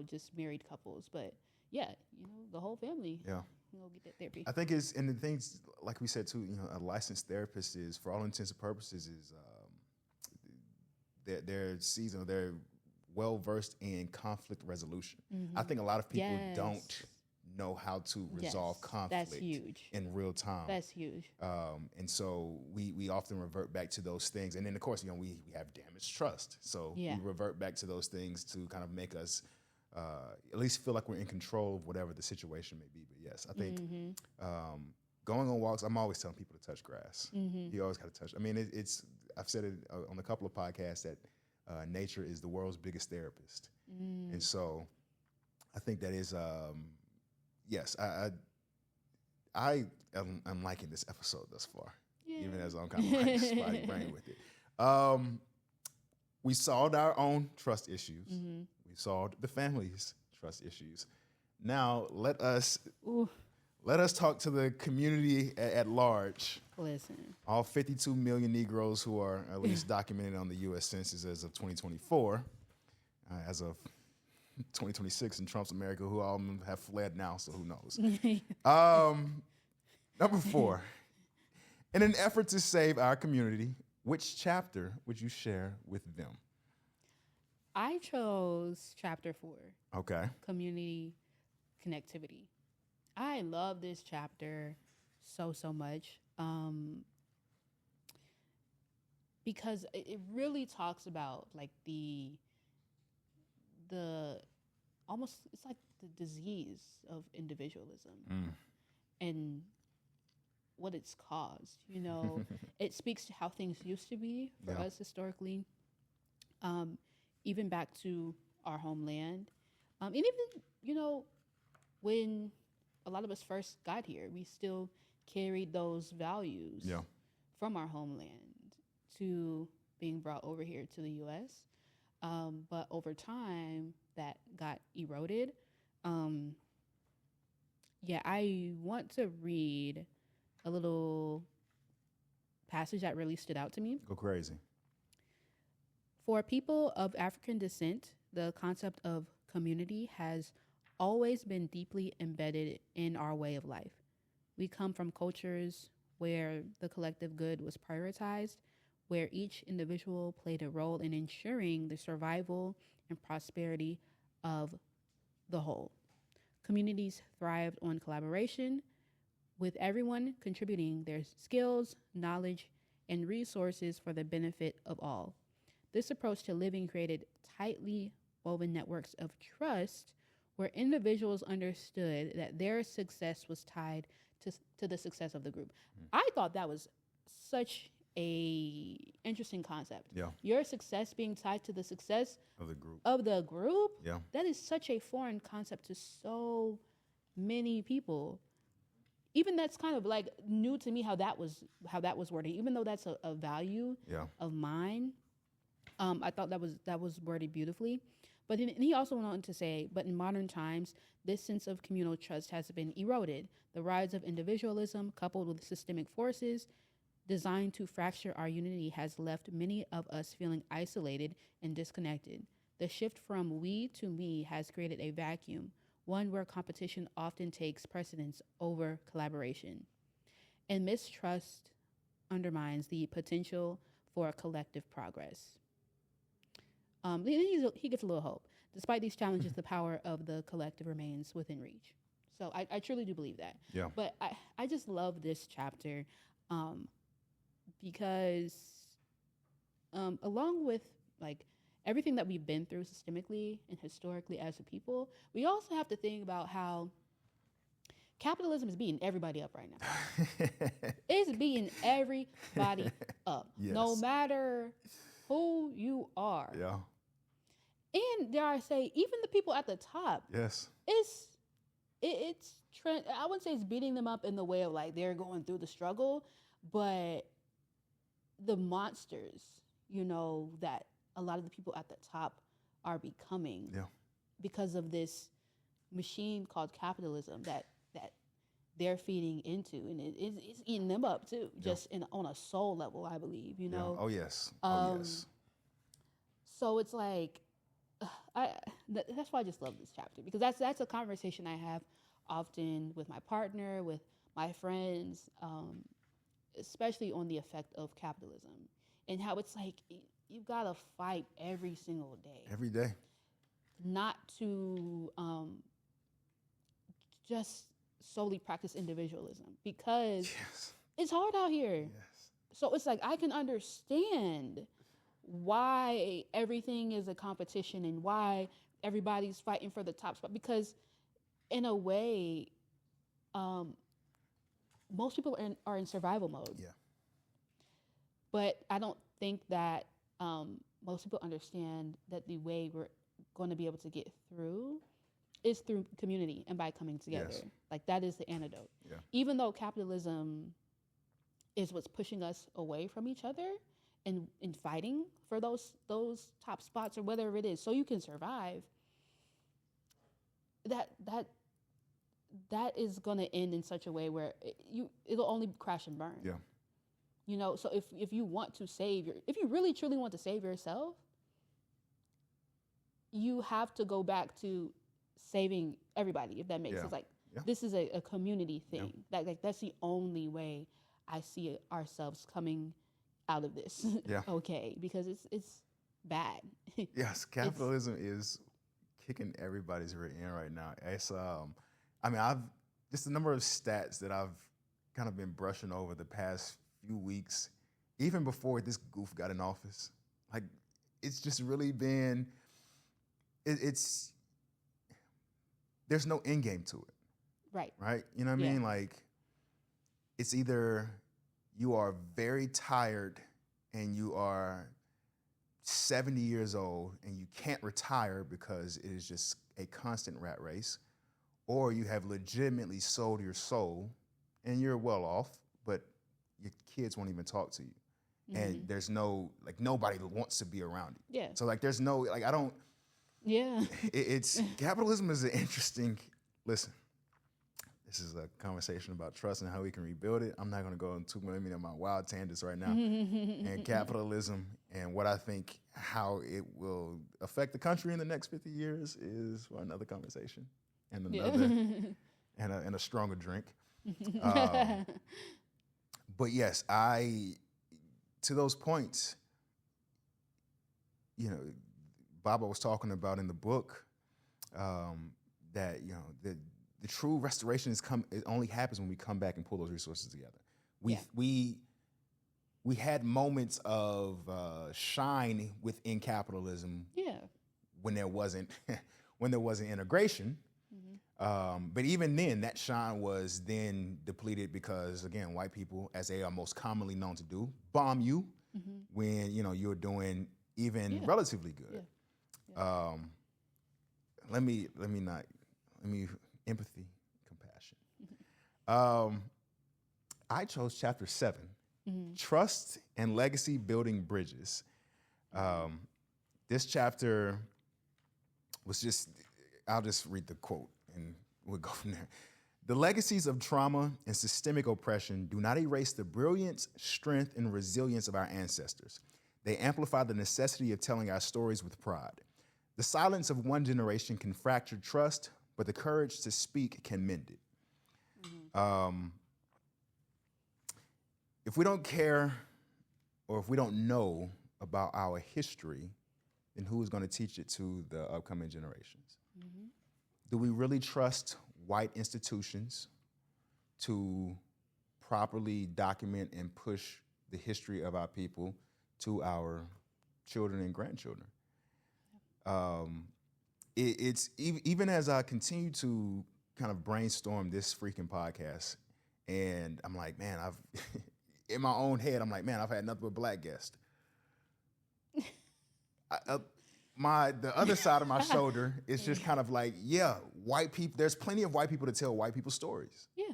just married couples, but the whole family. Get that therapy. I think and the things, like we said too, a licensed therapist is, for all intents and purposes, is they're seasoned, they're well versed in conflict resolution. I think a lot of people don't know how to resolve Yes, conflict that's huge. in real time. That's huge. And so we often revert back to those things. And then, of course, we have damaged trust. So Yeah. we revert back to those things to kind of make us at least feel like we're in control of whatever the situation may be. But yes, I think going on walks, I'm always telling people to touch grass. You always got to touch. I mean, I've said it on a couple of podcasts that nature is the world's biggest therapist. And so I think that is, yes, I'm liking this episode thus far, even as I'm kind of like spotty brain with it. We solved our own trust issues. We solved the family's trust issues. Now let us talk to the community at large. Listen, All 52 million Negroes who are at least documented on the U.S. Census as of 2024, as of 2026 in Trump's America, who all of them have fled now, so who knows. Number 4, in an effort to save our community, which chapter would you share with them? I chose chapter 4. Okay. Community connectivity. I love this chapter so much because it really talks about like the almost, it's like the disease of individualism and what it's caused. It speaks to how things used to be for us historically, even back to our homeland, and even when a lot of us first got here, we still carried those values from our homeland to being brought over here to the U.S. But over time, that got eroded. I want to read a little passage that really stood out to me. Go crazy. For people of African descent, the concept of community has always been deeply embedded in our way of life. We come from cultures where the collective good was prioritized, where each individual played a role in ensuring the survival and prosperity of the whole. Communities thrived on collaboration, with everyone contributing their skills, knowledge, and resources for the benefit of all. This approach to living created tightly woven networks of trust where individuals understood that their success was tied to the success of the group. I thought that was such a interesting concept. Yeah. Your success being tied to the success Of the group. Yeah. That is such a foreign concept to so many people. Even that's kind of like new to me how that was worded. Even though that's a value of mine, I thought that was worded beautifully. But then he also went on to say, but in modern times, this sense of communal trust has been eroded. The rise of individualism, coupled with systemic forces designed to fracture our unity, has left many of us feeling isolated and disconnected. The shift from we to me has created a vacuum, one where competition often takes precedence over collaboration. And mistrust undermines the potential for collective progress. He gets a little hope. Despite these challenges, the power of the collective remains within reach. So I truly do believe that. Yeah. But I just love this chapter because along with like everything that we've been through systemically and historically as a people, we also have to think about how capitalism is beating everybody up right now. It's beating everybody up, no matter who you are. Yeah. And dare I say, even the people at the top. Yes. It's I wouldn't say it's beating them up in the way of like they're going through the struggle, but the monsters, that a lot of the people at the top are becoming because of this machine called capitalism that they're feeding into, and it's eating them up too, just on a soul level, I believe, Oh, yes. Yes. So it's like, that's why I just love this chapter, because that's a conversation I have often with my partner, with my friends, especially on the effect of capitalism and how it's like you've got to fight every single day. Every day. Not to just solely practice individualism because Yes. it's hard out here. Yes. So it's like I can understand why everything is a competition and why everybody's fighting for the top spot because in a way, most people are in survival mode. Yeah. But I don't think that most people understand that the way we're going to be able to get through is through community and by coming together. Yes. Like that is the antidote. Yeah. Even though capitalism is what's pushing us away from each other and in fighting for those top spots or whatever it is, so you can survive. That is going to end in such a way where it'll only crash and burn. Yeah. You know, so if you want to if you really truly want to save yourself, you have to go back to saving everybody, if that makes sense. Like this is a community thing. That's the only way I see ourselves coming out of this. Yeah. Okay, because it's bad. Yes, capitalism is kicking everybody's rear end right now. It's I've just the number of stats that I've kind of been brushing over the past few weeks, even before this goof got in office. Like, it's just really been, it's there's no end game to it. Right. Right? You know what I mean? Like, it's either you are very tired and you are 70 years old and you can't retire because it is just a constant rat race, or you have legitimately sold your soul and you're well off, but your kids won't even talk to you. Mm-hmm. And there's nobody wants to be around you. Yeah. So there's no, I don't. Yeah. It's capitalism is an interesting, listen, this is a conversation about trust and how we can rebuild it. I'm not going to go into many of my wild tangents right now. And capitalism and what I think how it will affect the country in the next 50 years is for another conversation and another and a stronger drink. But yes, to those points, Baba was talking about in the book that the true restoration it only happens when we come back and pull those resources together. We had moments of shine within capitalism. Yeah. When there wasn't integration. Mm-hmm. But even then, that shine was then depleted because, again, white people, as they are most commonly known to do, bomb you when you're doing even relatively good. Yeah. Empathy, compassion. I chose chapter 7, Trust and Legacy Building Bridges. This chapter was I'll just read the quote and we'll go from there. The legacies of trauma and systemic oppression do not erase the brilliance, strength, and resilience of our ancestors. They amplify the necessity of telling our stories with pride. The silence of one generation can fracture trust, but the courage to speak can mend it. Mm-hmm. If we don't care or if we don't know about our history, then who is going to teach it to the upcoming generations? Mm-hmm. Do we really trust white institutions to properly document and push the history of our people to our children and grandchildren? It's even as I continue to kind of brainstorm this freaking podcast, and I'm like, man, in my own head, I'm like, man, I've had nothing but black guests. The other side of my shoulder is just kind of like, white people. There's plenty of white people to tell white people stories. Yeah.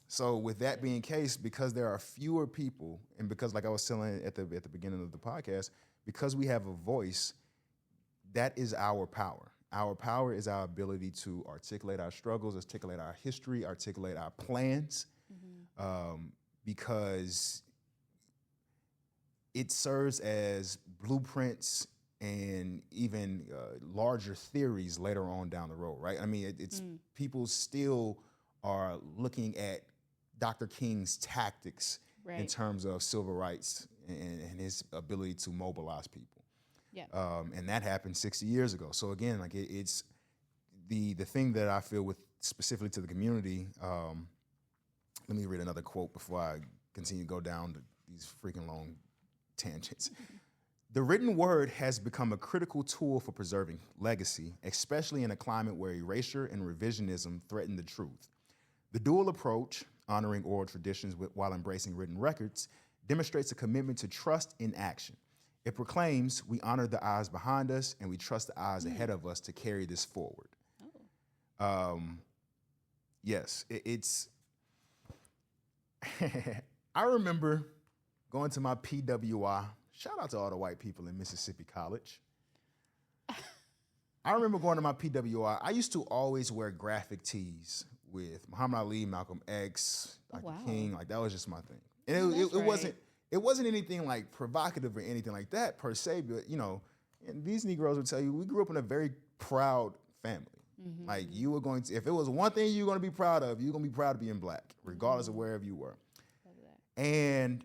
So with that being the case, because there are fewer people, and because, like I was telling at the beginning of the podcast, because we have a voice, that is our power. Our power is our ability to articulate our struggles, articulate our history, articulate our plans, because it serves as blueprints and even larger theories later on down the road, right? I mean, it's people still are looking at Dr. King's tactics in terms of civil rights and his ability to mobilize people. Yeah. And that happened 60 years ago. So again, like it's the thing that I feel with specifically to the community, let me read another quote before I continue to go down these freaking long tangents. The written word has become a critical tool for preserving legacy, especially in a climate where erasure and revisionism threaten the truth. The dual approach, honoring oral traditions while embracing written records, demonstrates a commitment to trust in action. It proclaims we honor the eyes behind us and we trust the eyes ahead of us to carry this forward. Yes, it's... I remember going to my PWI. Shout out to all the white people in Mississippi College. I remember going to my PWI. I used to always wear graphic tees with Muhammad Ali, Malcolm X, Dr. King. Like, that was just my thing. And it wasn't anything like provocative or anything like that per se, but you know, and these Negroes would tell you we grew up in a very proud family. Mm-hmm. Like, you were going to, if it was one thing you're going to be proud of, you're going to be proud of being black, regardless of wherever you were. And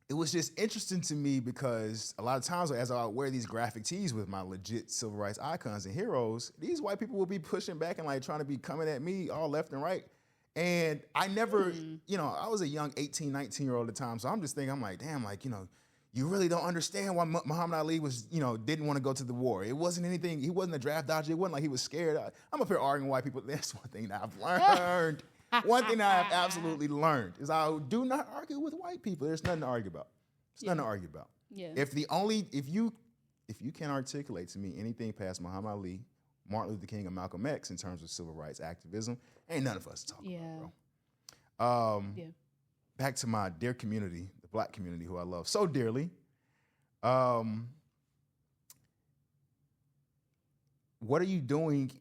it was just interesting to me because a lot of times as I wear these graphic tees with my legit civil rights icons and heroes, these white people will be pushing back and like trying to be coming at me all left and right. And I never, you know, I was a young 18, 19-year-old at the time. So I'm just thinking, I'm like, damn, like, you know, you really don't understand why Muhammad Ali was, you know, didn't want to go to the war. It wasn't anything, he wasn't a draft dodger. It wasn't like he was scared. I'm up here arguing with white people. That's one thing that I've learned. One thing that I've absolutely learned is I do not argue with white people. There's nothing to argue about. There's nothing to argue about. Yeah. If you can articulate to me anything past Muhammad Ali, Martin Luther King, and Malcolm X in terms of civil rights activism, ain't none of us talking about, bro. Back to my dear community, the black community who I love so dearly. What are you doing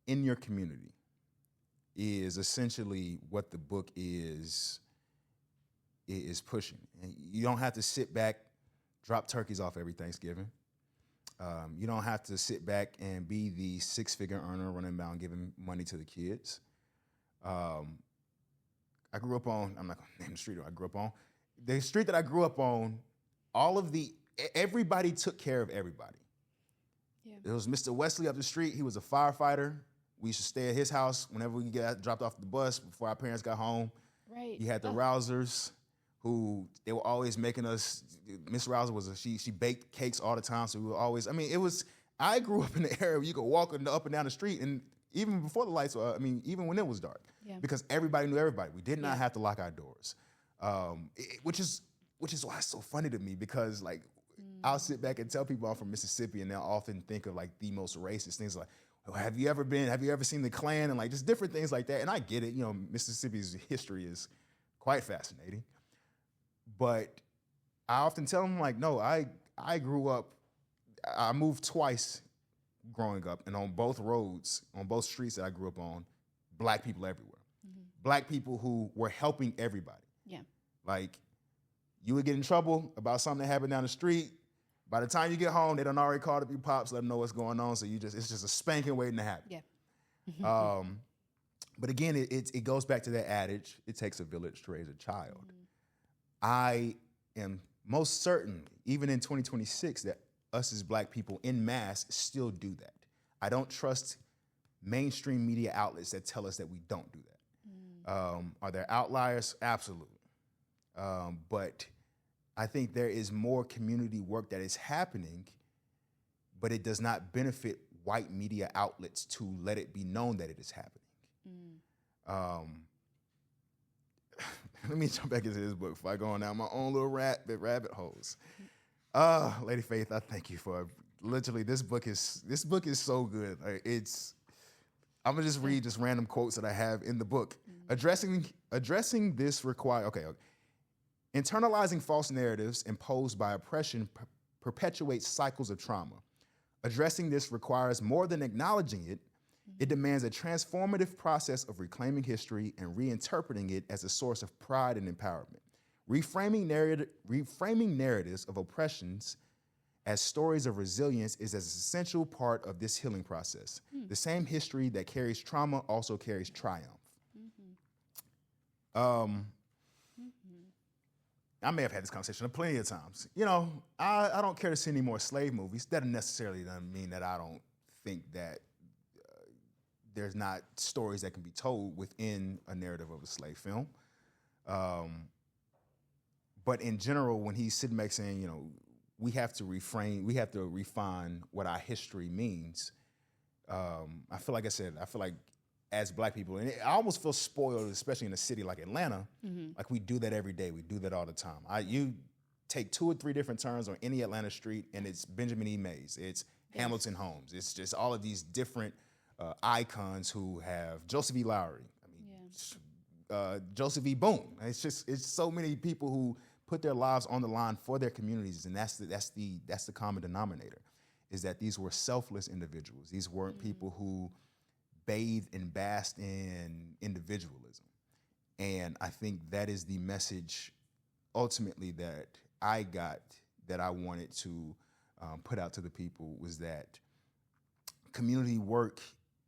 in your community is essentially what the book is pushing. And you don't have to sit back, drop turkeys off every Thanksgiving. You don't have to sit back and be the six-figure earner running around giving money to the kids. I grew up on, I'm not going to name the street I grew up on. The street that I grew up on, everybody took care of everybody. Yeah. There was Mr. Wesley up the street. He was a firefighter. We used to stay at his house whenever we get dropped off the bus before our parents got home. Right. He had the Rousers, who they were always making us. Miss Rouser she baked cakes all the time, so we were always. I mean, I grew up in the area where you could walk up and down the street, and even before the lights were. I mean, even when it was dark, because everybody knew everybody. We did not have to lock our doors, which is why it's so funny to me because like I'll sit back and tell people I'm from Mississippi, and they'll often think of like the most racist things like. Have you ever seen the Klan and like just different things like that? And I get it, you know, Mississippi's history is quite fascinating. But I often tell them like, no, I grew up, I moved twice growing up, and on both roads, on both streets that I grew up on, black people everywhere. Mm-hmm. Black people who were helping everybody. Yeah. Like, you would get in trouble about something that happened down the street. By the time you get home, they done already called up your pops, let them know what's going on. So it's just a spanking waiting to happen. Yeah. But again, it goes back to that adage, it takes a village to raise a child. Mm-hmm. I am most certain, even in 2026, that us as black people en masse still do that. I don't trust mainstream media outlets that tell us that we don't do that. Are there outliers? Absolutely. But I think there is more community work that is happening, but it does not benefit white media outlets to let it be known that it is happening. Let me jump back into this book before I go on down my own little rabbit holes. Lady Faith, I thank you for literally this book is so good. Like, I'm gonna just read just random quotes that I have in the book. Addressing this require internalizing false narratives imposed by oppression perpetuates cycles of trauma. Addressing this requires more than acknowledging it. It demands a transformative process of reclaiming history and reinterpreting it as a source of pride and empowerment. Reframing narratives of oppressions as stories of resilience is an essential part of this healing process. The same history that carries trauma also carries triumph. I may have had this conversation plenty of times. You know, I don't care to see any more slave movies. That necessarily doesn't mean that I don't think that there's not stories that can be told within a narrative of a slave film. But in general, when he's sitting back saying, we have to refine what our history means. I feel like as Black people, and I almost feel spoiled, especially in a city like Atlanta, like we do that every day. We do that all the time. You take 2 or 3 different turns on any Atlanta street, and it's Benjamin E. Mays, it's Hamilton Homes, it's just all of these different icons who have Joseph E. Lowry. Joseph E. Boone. It's so many people who put their lives on the line for their communities, and that's the common denominator, is that these were selfless individuals. These weren't people who bathed and basked in individualism. And I think that is the message ultimately that I got, that I wanted to put out to the people, was that community work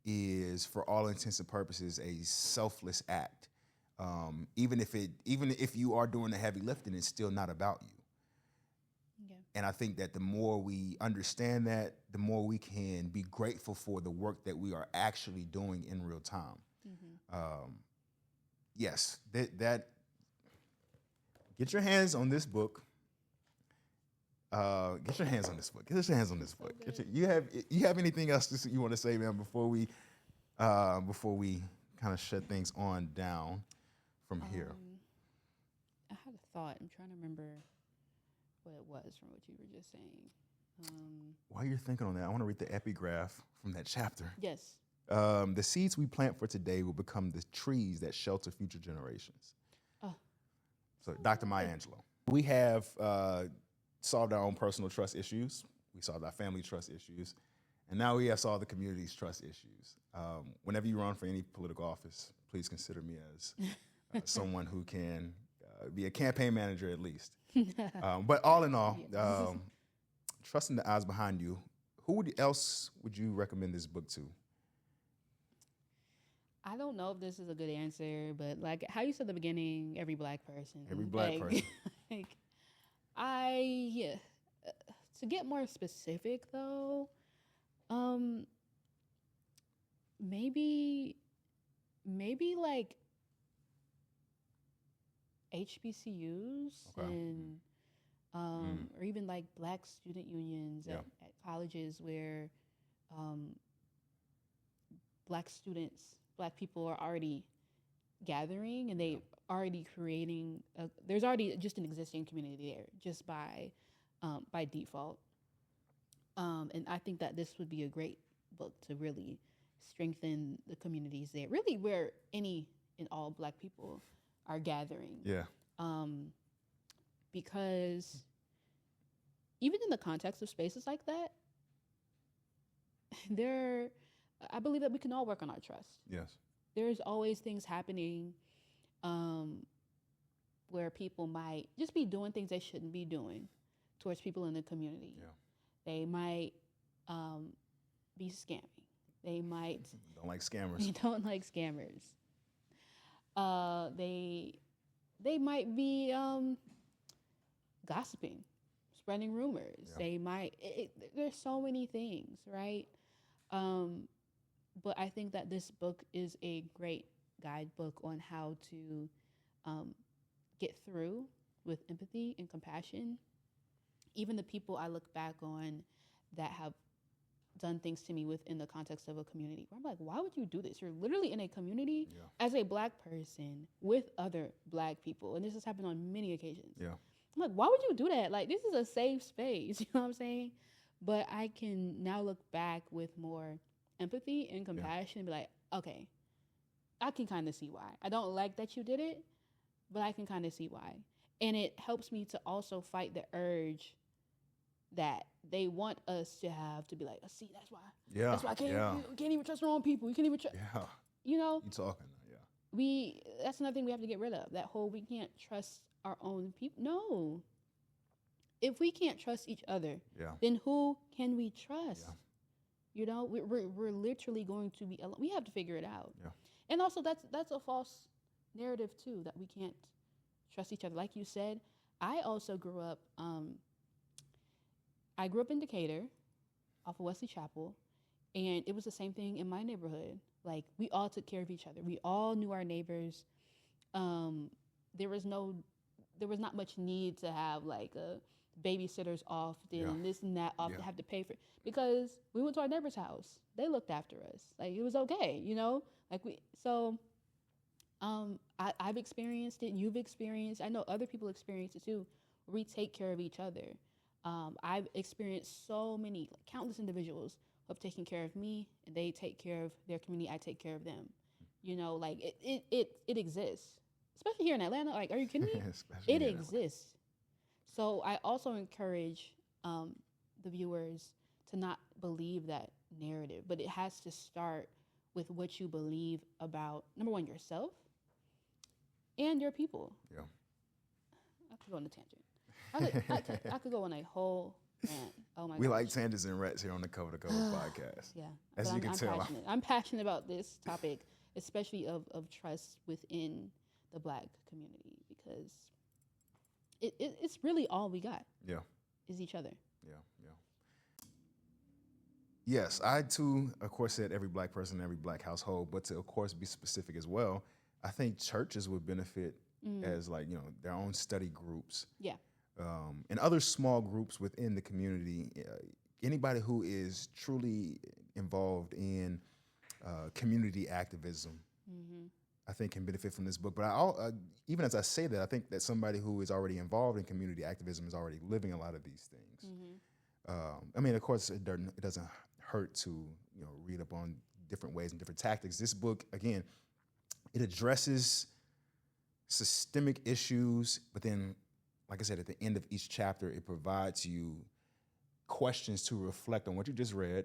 is, for all intents and purposes, a selfless act. Even if you are doing the heavy lifting, it's still not about you. Yeah. And I think that the more we understand that, the more we can be grateful for the work that we are actually doing in real time. Yes, that get your hands on this book. Get your hands on this book. Get your hands on this book. You have anything else you want to say, man, before we kind of shut things on down from here? I had a thought. I'm trying to remember what it was from what you were just saying. While you're thinking on that, I want to read the epigraph from that chapter. Yes. The seeds we plant for today will become the trees that shelter future generations. Oh. So, Dr. Maya Angelou. We have solved our own personal trust issues. We solved our family trust issues. And now we have solved the community's trust issues. Whenever you run for any political office, please consider me as someone who can be a campaign manager at least. But all in all, trusting the eyes behind you, who else would you recommend this book to? I don't know if this is a good answer, but like how you said at the beginning, every Black person. Every Black person. To get more specific though, maybe like HBCUs and or even like Black student unions at colleges where Black people are already gathering, and they already creating. There's already just an existing community there, just by default. And I think that this would be a great book to really strengthen the communities there, really where any and all Black people are gathering. Yeah. Because even in the context of spaces like that, I believe that we can all work on our trust. Yes. There's always things happening where people might just be doing things they shouldn't be doing towards people in the community. Yeah. They might be scamming. They might... Don't like scammers. They don't like scammers. They might be gossiping, spreading rumors. Yeah. They might... there's so many things, right? But I think that this book is a great guidebook on how to get through with empathy and compassion. Even the people I look back on that have done things to me within the context of a community, where I'm like, why would you do this? You're literally in a community as a Black person with other Black people. And this has happened on many occasions. Yeah. I'm like, why would you do that? Like, this is a safe space. You know what I'm saying? But I can now look back with more empathy and compassion and be like, okay, I can kind of see why. I don't like that you did it, but I can kind of see why. And it helps me to also fight the urge that they want us to have to be like, see, that's why. Yeah. That's why you can't even trust your own people. You can't even trust. Yeah. You know? You talking now, yeah. That's another thing we have to get rid of. That whole we can't trust our own people. No. If we can't trust each other, then who can we trust? Yeah. You know, we're literally going to be alone. We have to figure it out. Yeah. And also that's a false narrative too, that we can't trust each other. Like you said, I also grew up in Decatur off of Wesley Chapel, and it was the same thing in my neighborhood. Like, we all took care of each other. We all knew our neighbors. There was not much need to have like a babysitters often and this and that off to have to pay for it, because we went to our neighbor's house. They looked after us. Like, it was okay, like I've experienced it. You've experienced. I know other people experience it too. We take care of each other. I've experienced so many, like, countless individuals who have taken care of me, and they take care of their community. I take care of them. Like it exists, especially here in Atlanta. Like, are you kidding me? It exists. So I also encourage the viewers to not believe that narrative, but it has to start with what you believe about, number one, yourself and your people. Yeah. I could go on a tangent. I could go on a whole rant. Oh my god. We like tangents and rats here on the Cover2Cover podcast. Yeah. As you can tell. I'm passionate about this topic, especially of trust within the Black community, because it's really all we got. Yeah. Is each other. Yeah. Yes, I too, of course, said every Black person in every Black household, but to, of course, be specific as well, I think churches would benefit as, like, their own study groups. Yeah. And other small groups within the community. Anybody who is truly involved in community activism, I think, can benefit from this book. But even as I say that, I think that somebody who is already involved in community activism is already living a lot of these things. I mean, of course, it doesn't hurt to read up on different ways and different tactics. This book, again, it addresses systemic issues, but then, like I said, at the end of each chapter, it provides you questions to reflect on what you just read,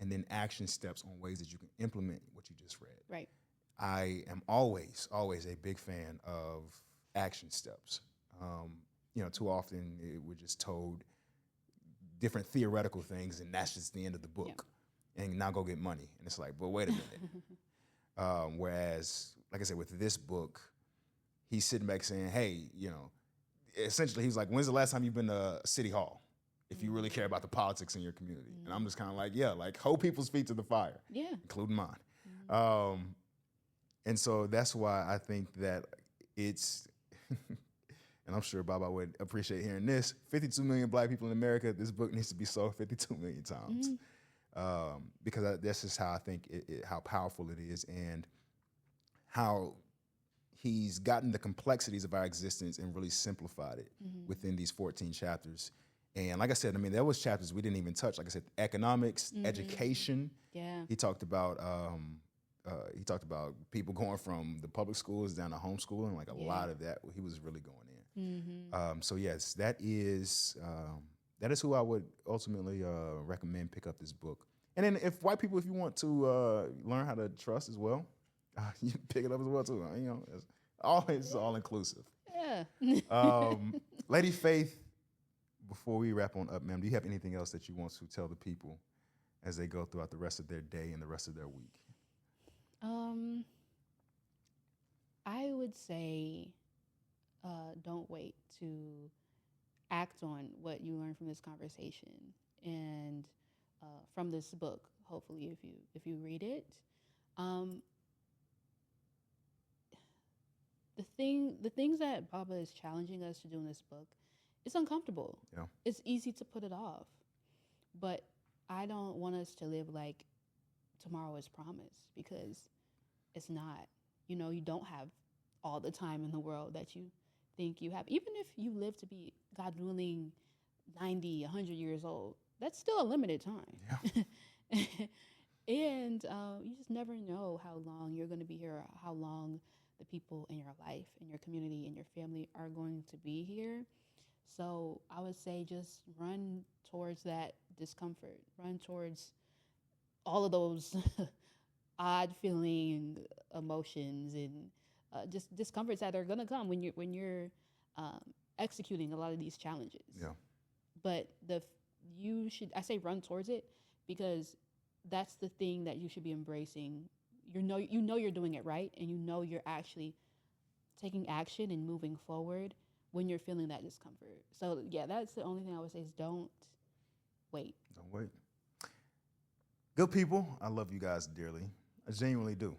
and then action steps on ways that you can implement what you just read. Right. I am always a big fan of action steps. Too often we're just told different theoretical things, and that's just the end of the book. Yeah. And now go get money. And it's like, but wait a minute. Whereas, like I said, with this book, he's sitting back saying, hey, essentially he's like, when's the last time you've been to City Hall? If you really care about the politics in your community. And I'm just kind of like, like, hold people's feet to the fire. Yeah. Including mine. And so that's why I think that it's, and I'm sure Baba would appreciate hearing this, 52 million Black people in America, this book needs to be sold 52 million times. Because that's just how I think how powerful it is, and how he's gotten the complexities of our existence and really simplified it within these 14 chapters. And like I said, I mean, there was chapters we didn't even touch. Like I said, economics, education. Yeah. He talked about people going from the public schools down to homeschooling. Like a lot of that, he was really going in. So yes, that is who I would ultimately recommend pick up this book. And then if you want to learn how to trust as well, you can pick it up as well too. It's all inclusive. Yeah. Lady Faith, before we wrap on up, ma'am, do you have anything else that you want to tell the people as they go throughout the rest of their day and the rest of their week? I would say don't wait to act on what you learn from this conversation and from this book. Hopefully, if you read it, the things that Baba is challenging us to do in this book, it's uncomfortable. Yeah. It's easy to put it off, but I don't want us to live like tomorrow is promised, because it's not. You don't have all the time in the world that you think you have. Even if you live to be, God willing, 90, 100 years old, that's still a limited time. Yeah. And you just never know how long you're going to be here, or how long the people in your life, in your community, in your family are going to be here. So I would say just run towards that discomfort, run towards all of those odd feeling emotions and just discomforts that are going to come when you're executing a lot of these challenges. Yeah. But I say run towards it, because that's the thing that you should be embracing. You know you're doing it right, and you're actually taking action and moving forward when you're feeling that discomfort. So yeah, that's the only thing I would say is don't wait. Don't wait. Good people, I love you guys dearly. I genuinely do.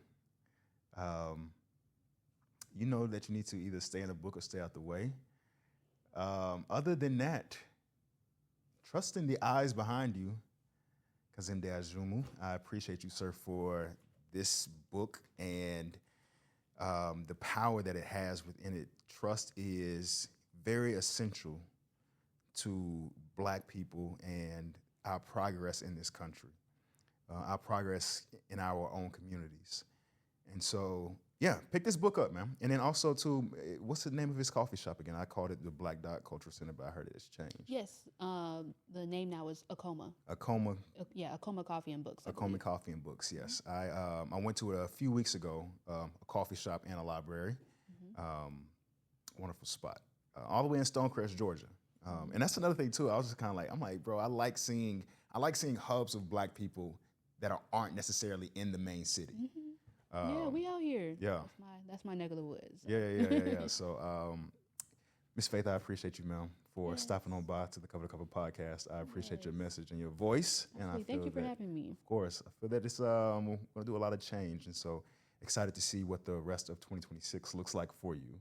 You know that you need to either stay in the book or stay out the way. Other than that, trust in the eyes behind you. Kazemde Ajamu, I appreciate you, sir, for this book and the power that it has within it. Trust is very essential to Black people and our progress in this country, our progress in our own communities. And so, yeah, pick this book up, man. And then also, too, what's the name of his coffee shop again? I called it the Black Dot Cultural Center, but I heard it's changed. Yes, the name now is Acoma. Acoma. Yeah, Acoma Coffee and Books. Acoma Coffee and Books, yes. I went to it a few weeks ago, a coffee shop and a library. Wonderful spot. All the way in Stonecrest, Georgia. And that's another thing, too. I was just kind of like, I'm like, bro, I like seeing hubs of Black people that aren't necessarily in the main city. Yeah, we out here. Yeah. That's my neck of the woods. So. Yeah. So, Miss Faith, I appreciate you, ma'am, for stopping on by to the Cover2Cover Podcast. I appreciate your message and your voice. Absolutely. And Thank you for having me. Of course. I feel that it's going to do a lot of change. And so excited to see what the rest of 2026 looks like for you.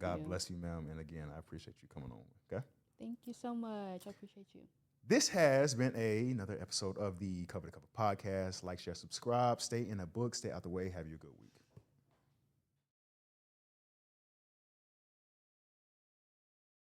God bless you, ma'am. And again, I appreciate you coming on. Okay? Thank you so much. I appreciate you. This has been another episode of the Cover2Cover Podcast. Like, share, subscribe. Stay in a book. Stay out the way. Have your good week.